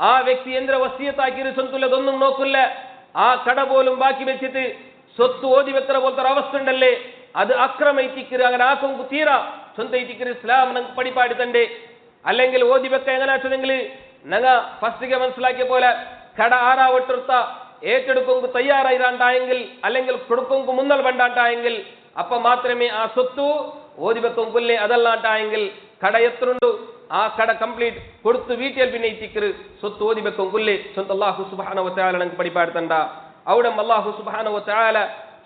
ആ വ്യക്തി എന്തിനെ വസിയത്താക്കിയത് സ്വത്തുള്ളത് ഒന്നും നോക്കില്ല ആ കട പോലും ബാക്കി വെച്ചിട്ട് സ്വത്ത് ഓതി വെക്കുന്ന പോലത്തെ ഒരു അവസ്ഥ ഉണ്ടല്ലേ അത് അക്രമ ഇത്തിക്കര് അങ്ങനെ ആക്കും തീരാ സ്വന്തം ഇത്തിക്കര് ഇസ്ലാം നമുക്ക് പഠിപ്പാടുത്തണ്ടേ അല്ലെങ്കിൽ ഓതി വെക്ക എങ്ങനെ വെച്ചതെങ്കിൽ ഞങ്ങ ഫസ്റ്റിಗೆ മനസ്സിലാക്കിയ പോലെ കട ആറാവട്ടെടുത്ത ഏറ്റെടുക്കും തയ്യാറായിരാണ്ടായെങ്കിൽ അല്ലെങ്കിൽ കൊടുക്കും മുന്നൽ വേണ്ടാണ്ടായെങ്കിൽ അപ്പൊ മാത്രമേ ആ സ്വത്ത് ഓതി വെക്കും കൊല്ലേ അതല്ലാണ്ടായെങ്കിൽ കട എത്രയുണ്ട് ആ കട കംപ്ലീറ്റ് കൊടുത്തു വീട്ടിൽ പിന്നെ ഇത്തിക്കര് സ്വത്ത് ഓതി വെക്കും കൊല്ലേ സ്വന്തം അല്ലാഹു സുബ്ഹാനഹു വ തആല നമുക്ക് പഠിപ്പാടുത്തണ്ട അവിടെ അല്ലാഹു സുബ്ഹാനഹു വ തആല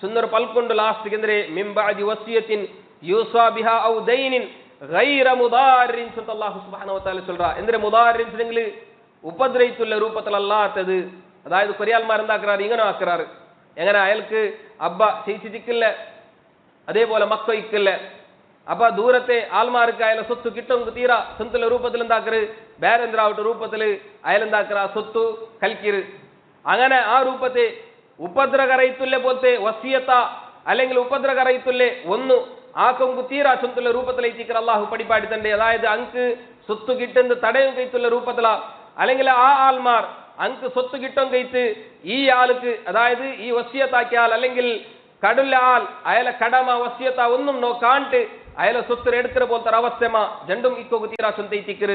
സുന്ദർ പൽക്കൊண்டு ലാസ്റ്റ് ಗೆಂದ್ರೆ മിൻ ബഅദി വസിയത്തിൻ യൂസാ ബിഹാ ഔ ദൈനിൻ ഗൈറ മുദാരിൻ സ്വന്തം അല്ലാഹു സുബ്ഹാനഹു വ തആല சொல்றா എന്തിനെ മുദാരിൻ എങ്കിൽ ഉപദ്രവിച്ചുള്ള രൂപത്തിലല്ലാത്തത് അതായത് കൊറിയാൽമാർ എന്താക്കാറ് ഇങ്ങനെ ആക്കാറ് എങ്ങനെ അയാൾക്ക് അബ്ബ ചെയ്യിച്ചിട്ടില്ല അതേപോലെ മക്ക ഇക്കില്ല അപ്പൊ ദൂരത്തെ ആൽമാർക്ക് അയാളെ സ്വത്ത് കിട്ടും തീരാ സ്വന്തം രൂപത്തിൽ എന്താക്കറ് വേറെന്താവട്ടെ രൂപത്തിൽ അയാളെന്താക്കറ സ്വത്ത് കൽക്കിര് അങ്ങനെ ആ രൂപത്തെ ഉപദ്രവകരയിത്തുള്ള പോലത്തെ വസിയത്ത അല്ലെങ്കിൽ ഉപദ്രവകരയിത്തുള്ള ഒന്ന് ആക്കും തീരാ സ്വന്തം രൂപത്തിലേക്ക് അല്ലാഹു പഠിപ്പാടുത്തണ്ടേ അതായത് അങ്ക് സ്വത്ത് കിട്ടുന്നത് തടയും കയറ്റുള്ള രൂപത്തില അല്ലെങ്കിൽ ആ ആൽമാർ അങ്ക് സ്വത്ത് കിട്ടും കയറ്റ് ഈ ആൾക്ക് അതായത് ഈ വസിയത്താക്കിയ ആൾ അല്ലെങ്കിൽ കടുള്ള ആൾ അയാളെ കടമ വസിയത്ത ഒന്നും നോക്കാണ്ട് അയാളെ സ്വത്ത് എടുക്കുന്ന പോലത്തെ അവസ്ഥമാ രണ്ടും ഇക്കൊക്കെ തീരാ സ്വന്തം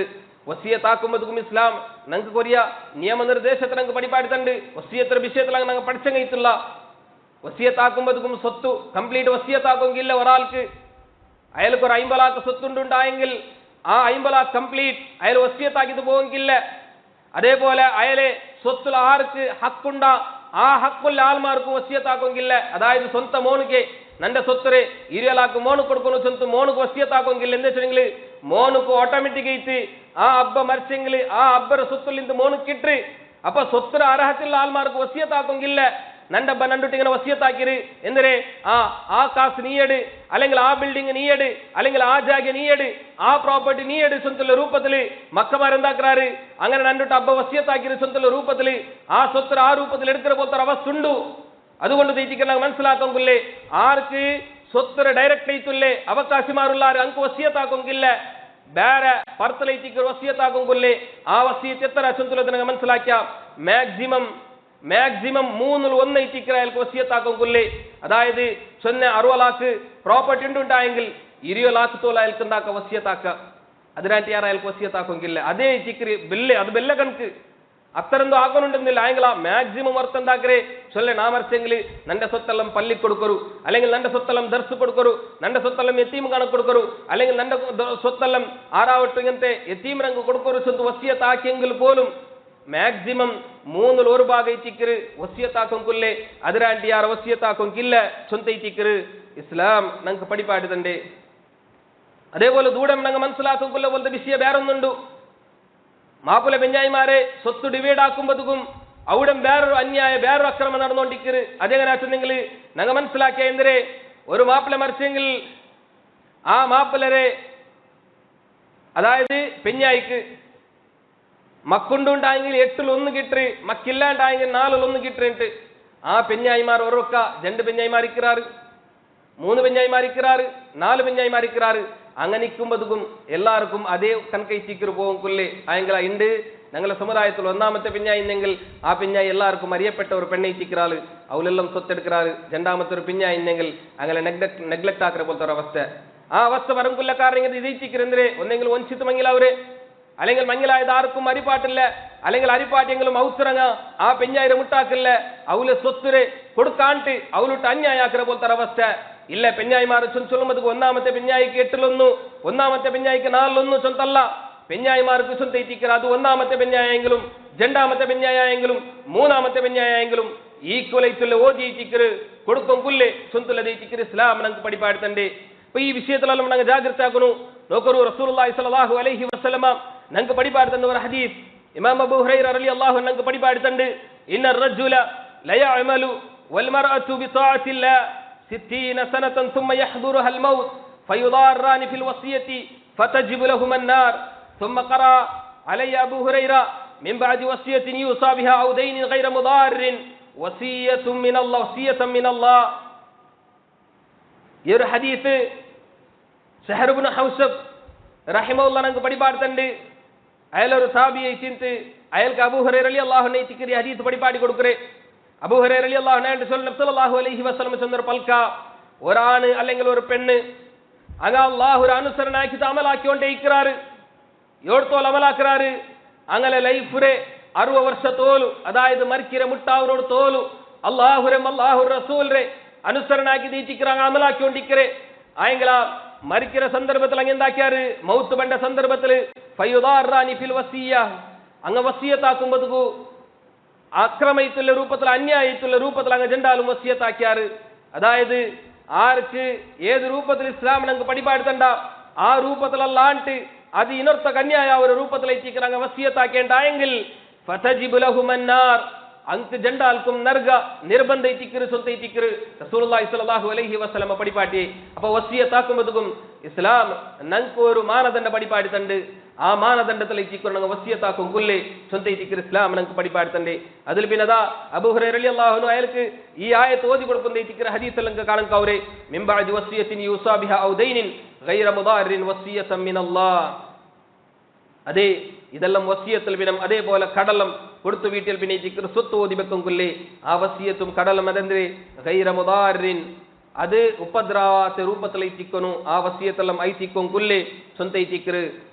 വസിയത്താക്കുമ്പോഴേക്കും ഇസ്ലാം ഞങ്ങൾക്ക് കൊറിയ നിയമനിർദ്ദേശത്തിൽ ഞങ്ങൾക്ക് പഠിപ്പാടുത്തുണ്ട് വസിയത്തിന്റെ വിഷയത്തിൽ ഞങ്ങൾ പഠിച്ച കയറ്റില്ല വസിയത്താക്കുമ്പോഴേക്കും സ്വത്ത് കംപ്ലീറ്റ് വസിയത്താക്കുമെങ്കില്ല ഒരാൾക്ക് അയാൾക്ക് ഒരു 50 लाख സ്വത്തുണ്ടായെങ്കിൽ ആ 50 लाख കംപ്ലീറ്റ് അയാൾ വസിയത്താക്കിട്ട് പോവെങ്കില്ല അതേപോലെ അയാളെ സ്വത്തിൽ ആർക്ക് ഹക്കുണ്ട ആ ഹക്കുള്ള ആൾമാർക്ക് വസിയത്താക്കുമെങ്കില്ല അതായത് സ്വന്തം മോനുക്ക് നന്റെ സ്വത്തരെ 20 लाख മോന് കൊടുക്കുന്നു സ്വന്തം മോനുക്ക് വസിയത്താക്കുമെങ്കില്ല എന്താ വെച്ചെങ്കിൽ മോനുക്ക് ഓട്ടോമാറ്റിക് ആയിട്ട് ആ അബ്ബ മരിച്ചെങ്കിൽ ആ അബ്ബര സ്വത്തിൽ നിന്ന് മോനുക്ക് കിട്ടി അപ്പൊ സ്വത്തിന് അർഹത്തുള്ള ആൾമാർക്ക് വസിയത്താക്കുമെങ്കില്ല നണ്ടബ്ബ നണ്ടുട്ടിങ്ങനെ വസിയത്താക്കിര് എന്തിനെ ആ കാസ് നീയട് അല്ലെങ്കിൽ ആ ബിൽഡിംഗ് നീയട് അല്ലെങ്കിൽ ആ ജാഗ നീയട് ആ പ്രോപ്പർട്ടി നീയട് സ്വന്തം രൂപത്തില് മക്കമാരെന്താക്കാറ് അങ്ങനെ നണ്ടുട്ട് അബ്ബ വസിയത്താക്കിര് സ്വന്തം രൂപത്തില് ആ സ്വത്തിന് ആ രൂപത്തിൽ എടുക്കുന്ന പോലത്തെ അവസ്ഥ ഉണ്ടു അതുകൊണ്ട് തെറ്റിക്കാൻ മനസ്സിലാക്കുന്നില്ലേ ആർക്ക് സ്വത്തിന് ഡയറക്റ്റ് ആയിട്ടുള്ളേ അവകാശമാരുള്ള അങ്ക് വസിയത്താക്കുന്നില്ല ಬೇರೆ ಪರ್ತಲೈತಿಗೆ ವಸಿಯತ್ತಾಗುಂಗುಲ್ಲೇ ಆ ವಸಿಯತ್ ಎತ್ತರ ಸಂತುಲನ മനസ്സിലാക്കിയ മാക്സിമം 3-1 ಐತಿಕ್ರ ಅಲ್ಕ ವಸಿಯತ್ತಾಗುಂಗುಲ್ಲೇ അതായത് 60 लाख ಪ್ರಾಪರ್ಟಿ ഉണ്ടായെങ്കിൽ 20 लाख തോല അൽക്കണ്ടാക്ക വസിയത്താക്ക അതിനായിട്ട് ಯಾರ അൽക വസിയത്താക്കുന്നില്ല അതേ ಐತಿಕ್ರಿ ಬೆಲ್ಲೆ ಅದು ಬೆಲ್ಲ ಕಣക്ക് അത്തരന്തോ ആകുന്നുണ്ടെന്നില്ല ആയെങ്കിൽ മാക്സിമം അർത്ഥം എന്താക്കരേ ചൊല്ലെ നാമർച്ചെങ്കിൽ നന്റെ സ്വത്തെല്ലാം പള്ളി കൊടുക്കരു അല്ലെങ്കിൽ നന്റെ സ്വത്തെല്ലാം ദർസ് കൊടുക്കരു നന്റെ സ്വത്തെല്ലാം എത്തീം കണക്ക് കൊടുക്കരു അല്ലെങ്കിൽ നന്റെ സ്വത്തെല്ലാം ആറാവട്ടു ഇങ്ങനത്തെ എത്തീം രംഗ് കൊടുക്കരു സ്വന്തം വസിയത്താക്കിയെങ്കിൽ പോലും മാക്സിമം 1/3 ഭാഗ ಐತಿಕ್ರು ವಸಿಯತ್ತಾಕೊಂಕುಲ್ಲೇ ಅದರಾಂಟಿ ಯಾರ ವಸಿಯತ್ತಾಕೊಂಕಿಲ್ಲ ಸ್ವಂತ ಐತಿಕ್ರು ಇಸ್ಲಾಂ ನಂಗೆ ಪಡಿಪಾಡಿದಂಡೆ അതേപോലെ ദൂരം ನಂಗೆ മനസ്സിലാക്കുന്നില്ല പോലത്തെ വിഷയം വേറൊന്നുണ്ട് മാപ്പിള പെഞ്ഞായിമാരെ സ്വത്ത് ഡിവൈഡ് ആക്കുമ്പോഴേക്കും അവിടെ വേറൊരു അന്യായ വേറൊരു അക്രമം നടന്നുകൊണ്ടിരിക്കരുത് അതെങ്ങനെ വെച്ചെങ്കിൽ ഞങ്ങൾ മനസ്സിലാക്കിയ എന്തിരെ ഒരു മാപ്പിള മരിച്ചെങ്കിൽ ആ മാപ്പിളരെ അതായത് പെഞ്ഞായിക്ക് മക്കുണ്ടുണ്ടായെങ്കിൽ 8-1 കിട്ടി മക്കില്ലാണ്ടായെങ്കിൽ 4-1 കിട്ടിയിട്ട് ആ പെഞ്ഞായിമാർ ഒരൊക്ക 2 പെഞ്ഞായിമാരിക്കാറ് 3 പെഞ്ഞായിമാരിക്കാറ് 4 പെഞ്ഞായിമാരിക്കാറ് അങ്ങനെ നിൽക്കുമ്പോഴേക്കും എല്ലാവർക്കും അതേ കണക്കൈത്തിക്കർ പോകും ആയെങ്കിൽ ഉണ്ട് ഞങ്ങളുടെ സമുദായത്തിൽ ഒന്നാമത്തെ പെഞ്ഞായിന്നെങ്കിൽ ആ പെഞ്ഞായി എല്ലാവർക്കും അറിയപ്പെട്ട ഒരു പെണ്ണൈത്തിക്കാൾ അവലെല്ലാം സ്വത്തെടുക്കാറ് രണ്ടാമത്തെ ഒരു പെഞ്ഞായിന്നെങ്കിൽ അങ്ങനെ നെഗ്ലക്ട് ആക്കുന്ന പോലത്തെ ഒരു അവസ്ഥ ആ അവസ്ഥ വരംകുല്ല കാരണം ഇങ്ങനെ ഇതൈത്തിക്കരെന്തേ ഒന്നെങ്കിൽ വഞ്ചിത്ത് മങ്ങിലവര് അല്ലെങ്കിൽ മങ്ങിലായത് ആർക്കും അരിപ്പാട്ടില്ല അല്ലെങ്കിൽ അരിപ്പാട്ടെങ്കിലും ഔത്തിറങ്ങ ആ പെഞ്ഞായിരെ മുട്ടാക്കില്ല അവല് സ്വത്തുരെ കൊടുക്കാണ്ട് അവലിട്ട് അന്യായാക്കുന്ന പോലത്തെ അവസ്ഥ ഇല്ല പെഞ്ഞായിമാർ ചൊല്ലുമ്പോൾ ഒന്നാമത്തെ പെഞ്ഞായിക്ക് 8-1 ഒന്നാമത്തെ പെഞ്ഞായിക്ക് 4-1 ചൊന്തല്ല പെഞ്ഞായിമാർക്ക് ചൊന്തൈത്തിക്കർ അത് ഒന്നാമത്തെ പെഞ്ഞായെങ്കിലും രണ്ടാമത്തെ പെഞ്ഞായെങ്കിലും മൂന്നാമത്തെ പെഞ്ഞായെങ്കിലും ಈಕ್ವಲ್ ಐತುಲ್ಲ ಓದಿ ಐತಿಕ್ರು ಕೊಡ್ಕೊಂಡ್ ಕುಲ್ಲೆ ಸೊಂತುಲ್ಲದೆ ಐತಿಕ್ರು ಇಸ್ಲಾಂ ನಂಗೆ ಪಡಿಪಾಡ್ತಂಡೆ ಈ ವಿಷಯದಲ್ಲ ನಂಗೆ ಜಾಗೃತಿ ಆಗುನು ನೋಕರು ರಸೂಲುಲ್ಲಾಹಿ ಸ್ವಲ್ಲಲ್ಲಾಹು ಅಲೈಹಿ ವಸಲ್ಲಮ ನಂಗೆ ಪಡಿಪಾಡ್ತಂಡ ಅವರ ಹದೀಸ್ ಇಮಾಮ್ ಅಬೂ ಹುರೈರಾ ರಲಿಯಲ್ಲಾಹು ಅನ್ಹು ನಂಗೆ ಪಡಿಪಾಡ್ತಂಡು ಇನ್ನ ರಜ್ಜುಲ ಲಯಅಮಲು ವಲ್ ಮರ್ಅತು ಬಿತಾಅತಿಲ್ಲಾಹ್ 60 ಸನತನ್ ಥುಮ್ಮ ಯಹ್ದುರುಹಾ ಅಲ್ ಮೌತ್ ಫಯುದಾರಾನಿ ಫಿಲ್ ವಸಿಯತಿ ಫತಜಿಬು ಲಹುಮ النار ثم قرأ علي أبو هريرة من بعد وصية يوصى بها أو دين غير مضار وصية من الله ير حديث شهر بن حوشب رحمه الله نانك படிபாடுதண்டு അയാൾ ഒരു സാബിയെ ചിന്തി അയാൾക്ക് അബൂ ഹുറൈറ റളിയല്ലാഹു അൻഹു ഈ ഹദീസ് പഠിപ്പാടി കൊടുക്കറേ അബൂ ഹുറൈറ റളിയല്ലാഹു അൻഹു സല്ലല്ലാഹു അലൈഹി വസല്ലം ചെന്നൊരു പൽക്ക ഒരാണ് അല്ലെങ്കിൽ ഒരു പെണ്ണ് അങ്ങ് അല്ലാഹുവിനെ അനുസരണാക്കി അമലാക്കിക്കൊണ്ടേ ഇരിക്കാറ് എവ്വടത്തോൽ അമലാക്കറാറ് അങ്ങനെ ലൈഫിലെ 60 ವರ್ಷ തോലു അതായത് മരിക്കിര മുട്ടാവരോട് തോലു അല്ലാഹുരെ അല്ലാഹുർ റസൂലിനെ അനുസരണാക്കി ദീറ്റിക്കറാങ്ങ അമലാക്കിക്കൊണ്ടിരിക്കറേ ആയെങ്കില മരിക്കിற സന്ദർഭത്തിൽ അങ്ങ് എന്താക്കിയാറ് മൗത്ത് ബണ്ട സന്ദർഭത്തിൽ ഫയുദാറാനി ഫിൽ വസിയ അങ്ങ് വസിയത്താക്കുമ്പോഴേക്കു അക്രമയത്തുള്ള രൂപത്തിൽ അന്യായത്തുള്ള രൂപത്തിൽ അങ്ങ് ജണ്ടാലും വസിയത്താക്കിയാറ് അതായത് ആർക്ക് ഏത് രൂപത്തിൽ ഇസ്ലാം അങ്ങ് പഠിപ്പാടുത്തണ്ട ആ രൂപത്തിലല്ലാണ്ട് അത് ഇനൊരുത്തക്ക് അന്യായ ഒരു രൂപത്തിലേക്ക് അങ്ങ് വസിയത്താക്കേണ്ടായെങ്കിൽ ഫതജിബു ലഹുമൻ നാർ ಅಂಕ ಜಂಡಾಲ್ಕುಂ ನರ್ಗ ನಿರ್ಬಂಧ ಐತಿಕ್ಕಿರು ಸೊಂತ ಐತಿಕ್ಕಿರು ರಸೂಲುಲ್ಲಾಹಿ ಸ್ವಲ್ಲಲ್ಲಾಹು ಅಲೈಹಿ ವಸಲ್ಲಮ ಪಡಿಪಾಟಿ ಅಪ್ಪ ವಸಿಯತಾಕುಮದುಗುಂ ಇಸ್ಲಾಂ ನಂಕು ഒരു മാനദണ്ഡ പടിപാടിത്തണ്ട് ആ മാനദണ്ഡത്തിൽ ಐತಿಕ್ಕಿರು ನಂಗೆ ವಸಿಯತಾಕುಂ ಕುಲ್ಲೆ ಸೊಂತ ಐತಿಕ್ಕಿರು ಇಸ್ಲಾಂ ನಂಗೆ പടിപാടിത്തണ്ട് അതിൽ പിന്നദാ അബൂ ഹുറൈറ റളിയല്ലാഹു അൻഹു അയാൾക്ക് ഈ ആയത്ത് ഓതി കൊടുക്കുന്ന ಐತಿಕ್ಕಿರು ഹദീസ് ലങ്ക കാണൻ കൗരെ മിൻ ബഅദി വസിയത്തിൻ യൂസാ ബിഹാ ഔ ദൈനിൻ ഗൈറ മുദാരിൻ വസിയതൻ മിനല്ലാഹ് അതേ ഇതെല്ലാം വസിയത്തിൽ പിന്നെ അതേപോലെ കടലം കൊടുത്തു വീട്ടിൽ പിന്നെ ചിക്കർ സ്വത്ത് ഓതിബെക്കും കൊല്ലേ ആ വസിയത്തും കടലം അതെന്തേ ഗൈറ മുദാരിൻ അത് ഉപദ്രവാത്ത രൂപത്തിൽ ഐത്തിക്കണു ആ വസിയത്തെല്ലാം ഐത്തിക്കും കൊല്ലേ സ്വന്തം ഐത്തിക്കറ്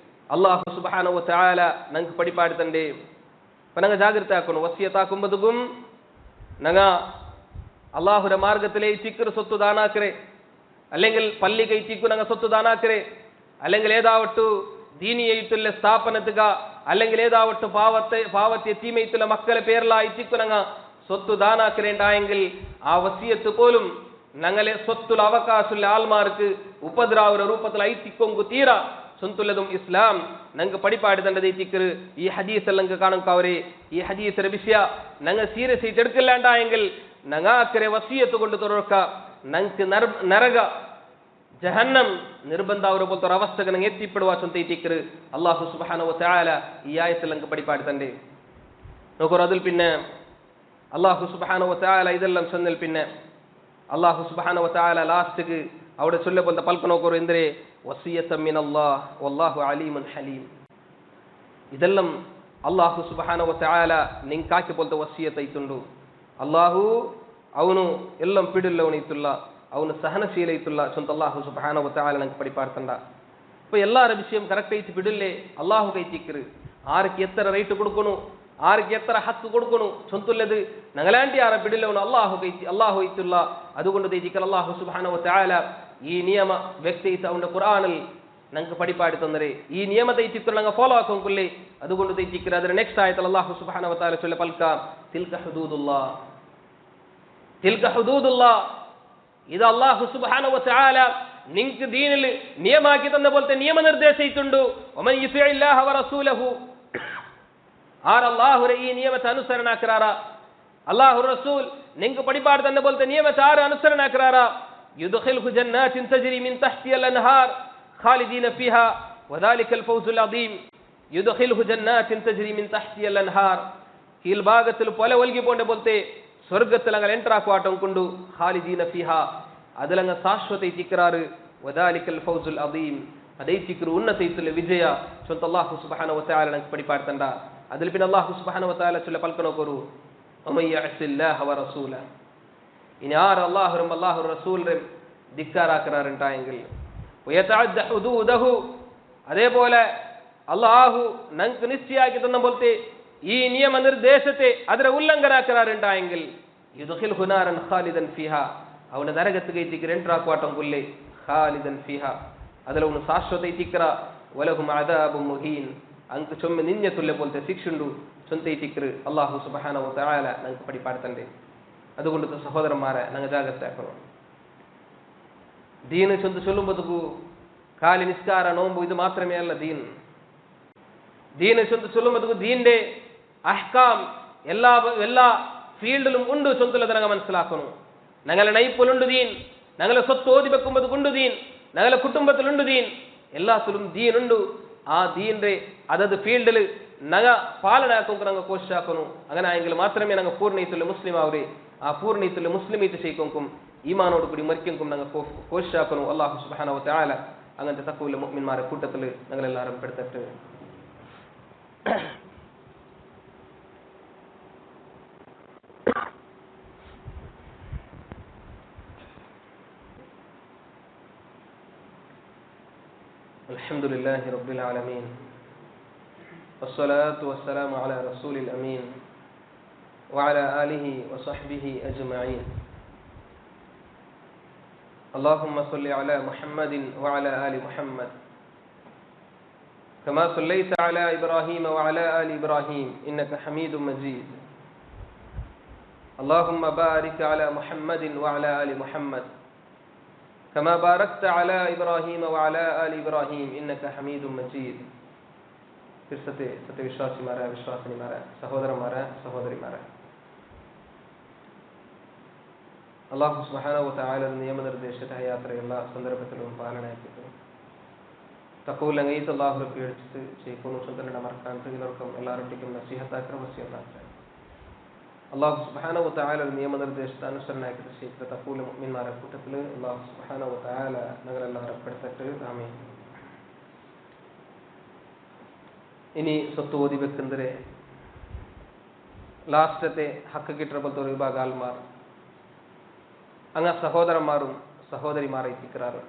അല്ലാഹു സുബ്ഹാനഹു വ തആല ನಂಗೆ ಪಡಿಪಾಡ್ತಂಡೆ ನಂಗೆ ಜಾಗೃತಿ ಹಾಕೋಣ ವಸಿಯತಾಕುಂಬದುಗುಂ ನಂಗೆ അല്ലാഹുര മാർഗത്തിലെ ഐത്തിക്കറ് സ്വത്ത് ദാനാക്കരെ അല്ലെങ്കിൽ പള്ളിക്ക് ഐത്തിക്കു ನಂಗೆ സ്വത്ത് ദാനാക്കരെ അല്ലെങ്കിൽ ഏതാവട്ടു ദീനിയായിട്ടുള്ള സ്ഥാപനത്തുക അല്ലെങ്കിൽ ഏതാവട്ട് പാവത്തെ തീമയത്തുള്ള മക്കളെ പേരിലായി തിക്കുന്നങ്ങ സ്വത്ത് ദാനാക്കരേണ്ടായെങ്കിൽ ആ വസിയത്ത് പോലും ഞങ്ങളെ സ്വത്തുള്ള അവകാശമുള്ള ആൾമാർക്ക് ഉപദ്രാവ രൂപത്തിൽ ഐത്തിക്കൊങ്കു തീര സ്വത്തുള്ളതും ഇസ്ലാം ഞങ്ങൾക്ക് പടിപ്പാടുതണ്ടത് ഐത്തിക്കറ് ഈ ഹദീസ് എല്ലാം കാണും കവരെ ഈ ഹദീസിന്റെ വിഷയ ഞങ്ങൾ സീരിയസ് ആയിട്ട് എടുക്കില്ലാണ്ടായെങ്കിൽ ഞങ്ങാക്കരെ വസിയത്ത് കൊണ്ട് തുറക്ക ഞങ്ങൾക്ക് നരക ജഹന്നം നിർബന്ധാവരപോലത്തെ അവസ്ഥക്ക് ನಂಗೆ എത്തിപ്പെടുവാ സ്വന്തം ഐത്തിക്കറ് അല്ലാഹു സുബ്ഹാനഹു വ തആല ഈ ആയത്തിൽ നമുക്ക് പഠിപ്പാടുതണ്ട് നോക്കൂ അതിൽ പിന്നെ അല്ലാഹു സുബ്ഹാനഹു വ തആല ഇതെല്ലാം ചെന്നൽ പിന്നെ അല്ലാഹു സുബ്ഹാനഹു വ തആല ലാസ്റ്റിക്ക് അവിടെ ചൊല്ലപ്പോലത്തെ പൽക്ക് നോക്കൂ എന്തേ വസിയതൻ മിനല്ലാഹ് വല്ലാഹു അലീമുൻ ഹലീം ഇതെല്ലാം അല്ലാഹു സുബ്ഹാനഹു വ തആല നിങ്ങാക്കി പോലത്തെ വസിയത്ത് ಐತುಂಡು അല്ലാഹു ಅವನು എല്ലാം പിടില്ലവനೈತುಲ್ಲ ಅವನು ಸಹನಶೀಲೈತುಲ್ಲ ಸೊಂತ ಅಲ್ಲಾಹು ಸುಬ್ಹಾನಹು ವ ತಆಲ ನಂಗೆ ಪಡಿಪಾಡ್ತಂಡ இப்போ எல்லார விஷயம் கரெக்ட் ஐತಿ ಬಿಡಲೆ ಅಲ್ಲಾಹು ಕೈತಿಕ್ಕಿರು ಆರಕ್ಕೆ ಎತ್ತರ ರೈಟ್ ಕೊಡ್ಕೊನು ಆರಕ್ಕೆ ಎತ್ತರ ಹಕ್ಕು ಕೊಡ್ಕೊನು ಸೊಂತುಲ್ಲದು ನಂಗಲಾಂಟಿ ಆರ ಬಿಡಲವನು ಅಲ್ಲಾಹು ಐತುಲ್ಲ അതുകൊണ്ട് ദൈതിക്കൽ അല്ലാഹു സുബ്ഹാനഹു വ തആല ഈ നിയമ വ്യക്തി അവന്റെ ഖുർആനിൽ ನಂಗೆ ಪಡಿಪಾಡಿ ತಂದರೆ ಈ ನಿಯಮದ ಐತಿಕ್ಕಿರು ನಂಗೆ ಫಾಲೋ ಹಾಕೊಂಕೊಲ್ಲಿ അതുകൊണ്ട് ദൈതിക്കൽ ಅದರ ನೆಕ್ಸ್ಟ್ ಆಯತಲ್ ಅಲ್ಲಾಹು ಸುಬ್ಹಾನಹು ವ ತಆಲ ಚೊಲ್ಲ ಪಲ್ಕ ತಿಲ್ಕ ಹುದೂದುಲ್ಲಾಹ್ ഇത് അല്ലാഹു സുബ്ഹാനഹു വ തആല നിങ്ങൾക്ക് ദീനിൽ നിയമമാക്കി തന്ന പോലത്തെ നിയമ നിർദ്ദേശിച്ചിട്ടുണ്ട് വമൻ യുതിഇല്ലാഹ വ റസൂലഹു ആർ അല്ലാഹുരെ ഈ നിയമത്തെ അനുസരണാക്കറാറ അല്ലാഹു റസൂൽ നിങ്ങൾക്ക് പടിപാട് തന്ന പോലത്തെ നിയമത്തെ ആർ അനുസരണാക്കറാറ യുദ്ഖിൽഹു ജന്നാത്തിൻ തജ്രി മിൻ തഹ്തിഹൽ അൻഹാർ ഖാലിദീന ഫീഹാ വദാലികൽ ഫൗസുൽ അദീം യുദ്ഖിൽഹു ജന്നാത്തിൻ തജ്രി മിൻ തഹ്തിഹൽ അൻഹാർ കീൽഭാഗത്തിൽ പോലെ ഒൽകി പോണ്ട പോലത്തെ സ്വർഗത്തിൽ അങ്ങനെ എൻട്രാക്കുവാട്ടം കൊണ്ടു ഖാലിദീന ഫിഹ അതിലങ്ങ് ശാശ്വത തിക്റാറ് വദാലികൽ ഫൗസുൽ അദീം അതേ തിക്റ് ഉന്നതൈത്തുള്ള വിജയ സ്വന്ത അല്ലാഹു സുബ്ഹാനഹു വ തആല നമുക്ക് പഠിപ്പാടുത്തണ്ട അതിൽ പിന്നെ അല്ലാഹു സുബ്ഹാനഹു വ തആല ചൊല്ല പൽക്കനോ കൊരു വമൻ യഅസില്ലാഹ വ റസൂല ഇനി ആർ അല്ലാഹു റസൂലിനെ ധിക്കാറാക്കറാറുണ്ടായെങ്കിൽ വയതഅദ്ദ ഹുദൂദഹു അതേപോലെ അല്ലാഹു നമുക്ക് നിശ്ചയാക്കി തന്ന പോലത്തെ ഈ നിയമ നിർദ്ദേശത്തെ ಅದರ ഉല്ലംഘനാക്കറാറുണ്ടായെങ്കിൽ യുദ്ഖിൽഹു നാരൻ ഖാലിദൻ ഫിഹാ അവനെ നരകത്തിലേക്ക് എത്തിക്കർ എൻട്രാക്കുവാട്ടം കൊല്ലേ ഖാലിദൻ ഫിഹാ അതിലവನು ಶಾಶ್ವತ ಐತಿಕ್ರ ವಲಹುಂ ಅದಾಬು ಮುಹೀನ್ ಅಂಕ ಚೊಮ್ಮೆ ನಿನ್ನೆ ತುಲ್ಲೆ ಬೋಲ್ತೆ ಶಿಕ್ಷುಂಡು ಸೊಂತ ಐತಿಕ್ರು ಅಲ್ಲಾಹು ಸುಬ್ಹಾನಹು ವ ತಆಲ ನಂಗೆ ಪಡಿಪಾಡ್ತಂಡೆ അതുകൊണ്ട് സഹോദരന്മാരെ ഞങ്ങൾ ജാഗ്രതയാക്കണം. ദീന് ചൊല്ലുമ്പോഴത്തേക്കു കാലി നിസ്കാര നോമ്പു ഇത് മാത്രമേ അല്ല ദീൻ. ദീന് ചൊല്ലുമ്പോഴത്തേക്കു ദീന്റെ അഹ്കാം എല്ലാ ഫീൽഡിലും ഉണ്ട് ചൊല്ലുള്ളത് ഞങ്ങൾ മനസ്സിലാക്കണം. ഞങ്ങളെ നൈപ്പുലുണ്ട് ദീൻ, ഞങ്ങളെ സ്വത്ത് ഓതി വെക്കുമ്പോൾ ഉണ്ട് ദീൻ, ഞങ്ങളെ കുടുംബത്തിലുണ്ട് ദീൻ, എല്ലാത്തിലും ദീനുണ്ട്. ആ ദീന്റെ അതത് ഫീൽഡിൽ ഞങ്ങൾ പാലനാക്കും ഞങ്ങൾ കോശിച്ചാക്കണം. അങ്ങനെ ആയെങ്കിൽ മാത്രമേ ഞങ്ങൾ പൂർണ്ണീയത്തുള്ള മുസ്ലിം ആവരെ. ആ പൂർണ്ണീയത്തുള്ള മുസ്ലിമീത്ത് ചെയ്ക്കും ഈമാനോട് കൂടി മരിക്കും ഞങ്ങൾ കോശിച്ചാക്കണം. അല്ലാഹു സുബ്ഹാനഹു വ തആല അങ്ങനത്തെ തഖ്വയുള്ള മുഅ്മിൻമാരെ കൂട്ടത്തിൽ ഞങ്ങളെല്ലാവരും പെടുത്തട്ടെ. അൽഹംദുലില്ലാഹി റബ്ബിൽ ആലമീൻ വസ്സലാത്തു വസ്സലാമു അലാ റസൂലിൽ അമീൻ വഅലാ ആലിഹി വസഹ്ബിഹി അജ്മഈൻ. اللهم صل على محمد وعلى آل محمد كما صليت على إبراهيم وعلى آل إبراهيم إنك حميد مجيد. اللهم بارك على محمد وعلى آل محمد كما باركت على إبراهيم وعلى آل إبراهيم إنك حميد مجيد. സത്യവിശ്വാസിമാരെ വിശ്വാസിനിമാരെ സഹോദരന്മാരെ സഹോദരിമാരെ, അല്ലാഹു സുബ്ഹാനഹു വ തആലയുടെ നിയമനിർദ്ദേശത്തെ യാത്രയുള്ള സന്ദർഭത്തിലും പാലനയാക്കിയിട്ടും തഖ്വയിലങ്ങേറ്റ് അല്ലാഹു പേടിച്ചിട്ട് ചെയ്യിക്കുന്നു സ്വന്തം മറക്കാൻ ഇതിലൊർക്കും എല്ലാവരുടെയും നസീഹത്താക്കാൻ വസിയത്താക്കാൻ അല്ലാഹു സുബ്ഹാനഹു വ തആലയുടെ നിയമനിർദ്ദേശത്തെ അനുസരണയാക്കിയിട്ട് ചെയ്ത തഖ്വയിലെ മുഅ്മിൻമാരെ കൂട്ടത്തിൽ അല്ലാഹു സുബ്ഹാനഹു വ തആല ഞങ്ങളെല്ലാവരും പെടുത്തട്ടെ. ആമീൻ. ഇനി സ്വത്ത് ഓതി വെക്കുന്നതിരെ ലാസ്റ്റത്തെ ഹക്ക് കിട്ടുന്ന പോലത്തെ ഒരു വിഭാഗം ആൾമാർ അങ്ങ് സഹോദരന്മാരും സഹോദരിമാരെ എത്തിക്കാറ്.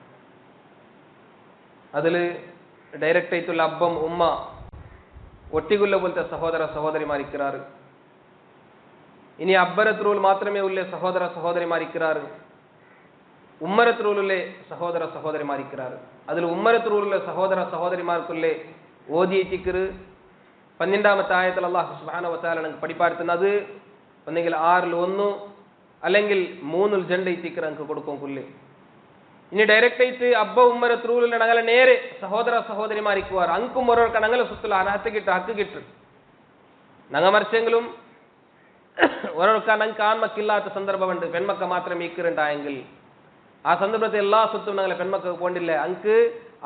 അതിൽ ഡയറക്റ്റ് ആയിട്ടുള്ള അബ്ബം ഉമ്മ ഒട്ടികൊല്ല പോലത്തെ സഹോദര സഹോദരിമാരിക്കാറ്. ഇനി അബ്ബരത്രൂൽ മാത്രമേ ഉള്ളേ സഹോദര സഹോദരിമാരിക്കാറ്. ഉമ്മരത്രൂലുള്ളേ സഹോദര സഹോദരിമാരിക്കാറ്. അതിൽ ഉമ്മരത്രൂലുള്ള സഹോദര സഹോദരിമാർക്കുള്ളേ ഓതിയിട്ടിക്കറ് 12ാമത്തെ ആയത്തിൽ അല്ലാഹു സുബ്ഹാനഹു വ തആല നമുക്ക് പഠിപ്പാടുത്തുന്നത് ഒന്നെങ്കിൽ 6-1 അല്ലെങ്കിൽ 3 ഇത്തിക്കർ നമുക്ക് കൊടുക്കും കൊല്ലി. ഇനി ഡയറക്റ്റ് ആയിട്ട് അബ്ബ ഉമ്മര ത്രൂലുള്ള ഞങ്ങളെ നേരെ സഹോദര സഹോദരിമാരിക്കുവാർ അങ്കും ഓരോർക്ക് ഞങ്ങളെ സുത്തുള്ള ഹക്ക് കിട്ടും ഞങ്ങൾ മറിച്ചെങ്കിലും ഓരോർക്ക് ഞങ്ങൾക്ക് ആൺമക്കില്ലാത്ത സന്ദർഭമുണ്ട്. പെൺമക്ക മാത്രം ഈക്കറുണ്ടായെങ്കിൽ ആ സന്ദർഭത്തിൽ എല്ലാ സ്വത്തും ഞങ്ങളെ പെൺമക്ക പോണ്ടില്ല. അങ്ക്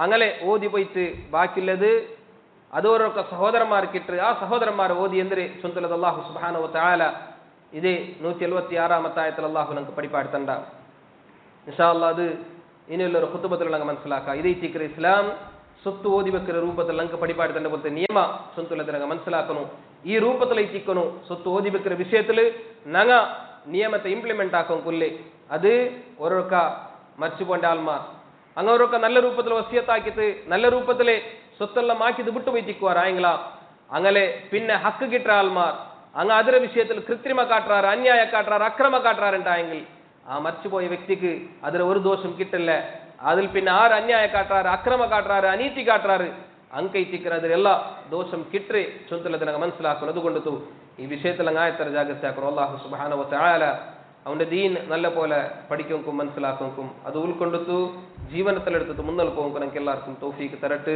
അങ്ങനെ ഓതി പോയിട്ട് ബാക്കിയുള്ളത് അത് ഓരോർക്ക് സഹോദരന്മാർക്കിട്ട് ആ സഹോദരന്മാർ ഓതി എന്തിന് സ്വന്തം അല്ലാഹു സുബ്ഹാനഹു വ തആല ഇത് 176ാമത്തെ ആയത്തിൽ അല്ലാഹു നമുക്ക് പഠിപ്പാടുത്തണ്ട. ഇൻഷാ അല്ലാഹ് അത് ഇനിയുള്ളൊരു ഖുതുബത്തിൽ ഞങ്ങൾ മനസ്സിലാക്കാം. ഇത് ഇത്തിക്കർ ഇസ്ലാം സ്വത്ത് ഓതി വെക്കുന്ന രൂപത്തിൽ ഞങ്ങൾക്ക് പഠിപ്പാടുത്തണ്ട പോലത്തെ നിയമ സ്വന്തത്തിൽ ഞങ്ങൾ മനസ്സിലാക്കണം. ഈ രൂപത്തിൽ എത്തിക്കണം. സ്വത്ത് ഓതി വെക്കുന്ന വിഷയത്തിൽ ഞങ്ങൾ നിയമത്തെ ഇംപ്ലിമെന്റ് ആക്കും കൊല്ലേ. അത് ഓരോക്ക മറിച്ചു പോണ്ട ആൾമാർ അങ്ങ് ഓരോക്ക നല്ല രൂപത്തിൽ വസിയത്താക്കിയിട്ട് നല്ല രൂപത്തിലെ സ്വത്തെല്ലാം ആക്കിയത് വിട്ടുപോയിട്ടിക്കുവാർ ആയെങ്കിലാ അങ്ങനെ പിന്നെ ഹക്ക് കിട്ടുന്ന ആൾമാർ അങ്ങ് അതിര വിഷയത്തിൽ കൃത്രിമ കാട്ടാറ് അന്യായ കാട്ടാറ് അക്രമ കാട്ടാറുണ്ടായെങ്കിൽ ആ മരിച്ചുപോയ വ്യക്തിക്ക് അതിൽ ഒരു ദോഷം കിട്ടില്ല. അതിൽ പിന്നെ ആര് അന്യായ കാട്ടാറ് അക്രമ കാട്ടാറ് അനീതി കാട്ടാറ് അങ്കൈത്തിക്കർ അതിലെല്ലാ ദോഷം കിട്ടി ചൊന്തലത് ഞങ്ങൾ മനസ്സിലാക്കണം. അതുകൊണ്ടു ഈ വിഷയത്തിൽ അങ്ങ് ആയത്തര ജാഗ്രതയാക്കണം. അല്ലാഹു സുബ്ഹാനഹു വ തആല അവന്റെ ദീൻ നല്ല പോലെ പഠിക്കും മനസ്സിലാക്കും അത് ഉൾക്കൊണ്ടു ജീവനത്തിലെടുത്തിട്ട് മുന്നോട്ട് പോകും ഞങ്ങൾക്ക് എല്ലാവർക്കും തൗഫീക്ക് തരട്ട്.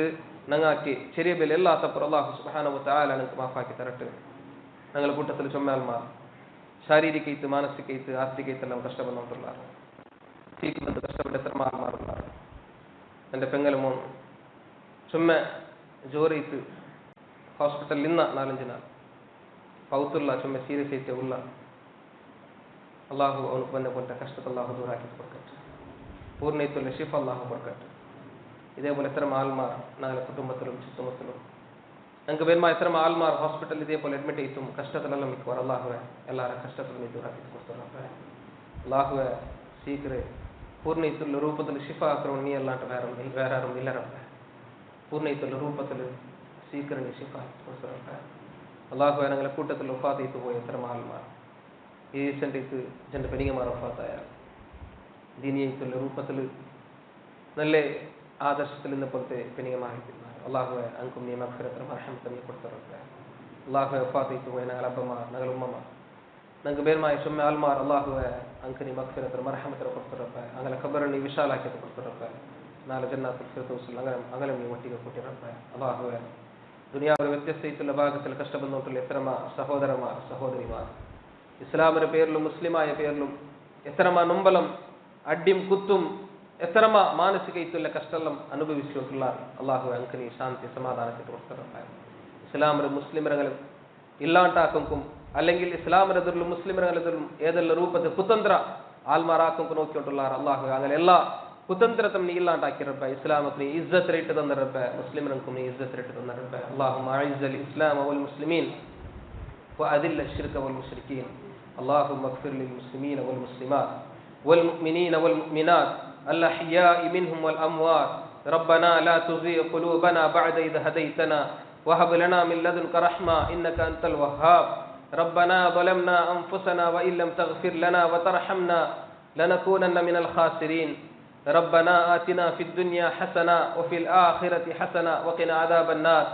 ഞങ്ങൾക്ക് ചെറിയ ബിൽ എല്ലാ തപ്പുറം അല്ലാഹു സുബ്ഹാനഹു വ തആല ഞങ്ങൾക്ക് മാഫാക്കി തരട്ട്. ഞങ്ങളുടെ കൂട്ടത്തിൽ ചുമ്മാൽമാർ ശാരീരികമായിട്ട് മാനസികമായിട്ട് ആർത്ഥികമായിട്ടെല്ലാം കഷ്ടപ്പെടുന്നുണ്ടാറ് തീക്കുമ്പോൾ കഷ്ടപ്പെട്ട എത്ര ആൾമാരുണ്ടാറ്. എൻ്റെ പെങ്ങൽ മോൻ ചുമ്മ ജോറിയിട്ട് ഹോസ്പിറ്റലിൽ നിന്ന 4-5 നാൾ പൗത്തുള്ള ചുമ്മ സീരിയസ് ആയിട്ട് ഉള്ള അള്ളാഹു അവനുക്ക് വന്ന പോലത്തെ കഷ്ടത്തെ അള്ളാഹു ദൂരാക്കി കൊടുക്കട്ടെ. പൂർണ്ണയിത്തുള്ള ഷിഫ അള്ളാഹു കൊടുക്കട്ടെ. ഇതേപോലെ എത്ര ആൾമാർ ഞങ്ങളുടെ കുടുംബത്തിലും ചുറ്റുമത്തിലും ഞങ്ങൾക്ക് വരുമ്പോൾ എത്ര ആൾമാർ ഹോസ്പിറ്റലിൽ ഇതേപോലെ അഡ്മിറ്റ് ചെയ്തും കഷ്ടത്തിലെല്ലാം മിക്കവാർ അള്ളാഹുവെ എല്ലാവരും കഷ്ടത്തിൽ നീ ദൂരാക്കി കൊടുത്തു. അള്ളാഹുവെ സീക്രെ പൂർണ്ണയിത്തുള്ള രൂപത്തിൽ ഷിഫ ആക്രമണം നീ അല്ലാണ്ട് വേറെ ആരും ഇല്ലറപ്പ. പൂർണ്ണയിത്തുള്ള രൂപത്തിൽ സീക്രണി ഷിഫ കൊടുത്തുറപ്പ. അള്ളാഹുവെ ഞങ്ങളുടെ കൂട്ടത്തിൽ വഫാത്ത് ചെയ്തു പോയ എത്ര ആൾമാർ ഈ റീസെൻ്റ് ജൻ്റെ പെരിങ്ങമാർ വഫാത്തായ ദീനിയായിട്ടുള്ള രൂപത്തിൽ നല്ല ആദർശത്തിൽ നിന്ന് പോലത്തെ പെരിങ്ങമാറിക്കുന്ന അള്ളാഹുവെ അങ്കും നീ മഗ്ഫിറത്തും റഹ്മത്തും നീ കൊടുത്തുറപ്പ. അള്ളാഹുവെ വഫാത്ത് ചെയ്തു പോയ ഞങ്ങളുടെ അബ്ബമാർ ഞങ്ങളുടെ ഉമ്മമാർ ನಂಗೆ ಬೇರ್ಮಾಯಿ ಸುಮ್ಮೆ ಆಲ್ಮಾರ್ ಅಲ್ಲಾಹುವೆ ಅಂಕನಿ ಮಗ್ಫಿರತರ ಮರ್ಹಮತರ ಕೊಡ್ತಾರಪ್ಪ ಅಂಗಲ ಖಬರನ್ನು ವಿಶಾಲಾಕಿತ ಕೊಡ್ತಾರಪ್ಪ ನಾಳೆ ಜನ್ನಾತುಲ್ ಫಿರ್ದೌಸ್ ಅಂಗಲಂ ನೀವು ಒಟ್ಟಿಗೆ ಕೊಟ್ಟಿರಪ್ಪ ಅಲ್ಲಾಹುವೆ ದುನಿಯಾವರ വ്യത്യസ്ത ഇത്തുള്ള ഭാഗത്തിൽ കഷ്ടപ്പെടുന്നോട്ടുള്ള എത്രമാ സഹോദരന്മാർ സഹോദരിമാർ ഇസ്ലാമിന്റെ പേരിലും മുസ്ലിമായ പേരിലും എത്രമാ നൊമ്പലം അടിയും കുത്തും എത്രമാ മാനസിക ഇത്തുള്ള കഷ്ടം അനുഭവിച്ചുകൊണ്ടുള്ള അള്ളാഹു അങ്കനി ശാന്തി സമാധാനത്തിൽ കൊടുത്തിറപ്പായ ഇസ്ലാമിന്റെ മുസ്ലിമരങ്ങളും ഇല്ലാണ്ടാക്കും അല്ലെങ്കിൽ ഇസ്ലാമിനെതിരിലും മുസ്ലിമരങ്ങളെതിരിലും ഏതെല്ലാം രൂപത്തിൽ കുതന്ത്ര ആൽമാറാക്കും നോക്കിക്കൊണ്ടുള്ള അള്ളാഹു അങ്ങനെ എല്ലാ കുതന്ത്രത്തും നീ ഇല്ലാണ്ടാക്കിറപ്പ ഇസ്ലാമക്ക് നീ ഇസ്സത്ത് റേറ്റ് തന്നിറപ്പ മുസ്ലിമർക്കും നീ ഇസ്സത്ത് റേറ്റ് തന്നിറപ്പ അല്ലാഹുമ്മ അഇസ്സൽ ഇസ്ലാമ വൽ മുസ്ലിമീൻ വഅദില്ല الشرك والمشركين اللهم اغفر للمسلمين والمسلمات والمؤمنين والمؤمنات الأحياء منهم والأموات ربنا لا تزغ قلوبنا بعد إذ هديتنا وهب لنا من لدنك رحمة إنك أنت الوهاب ربنا ظلمنا أنفسنا وإن لم تغفر لنا وترحمنا لنكونن من الخاسرين ربنا آتنا في الدنيا حسنة وفي الآخرة حسنة وقنا عذاب النار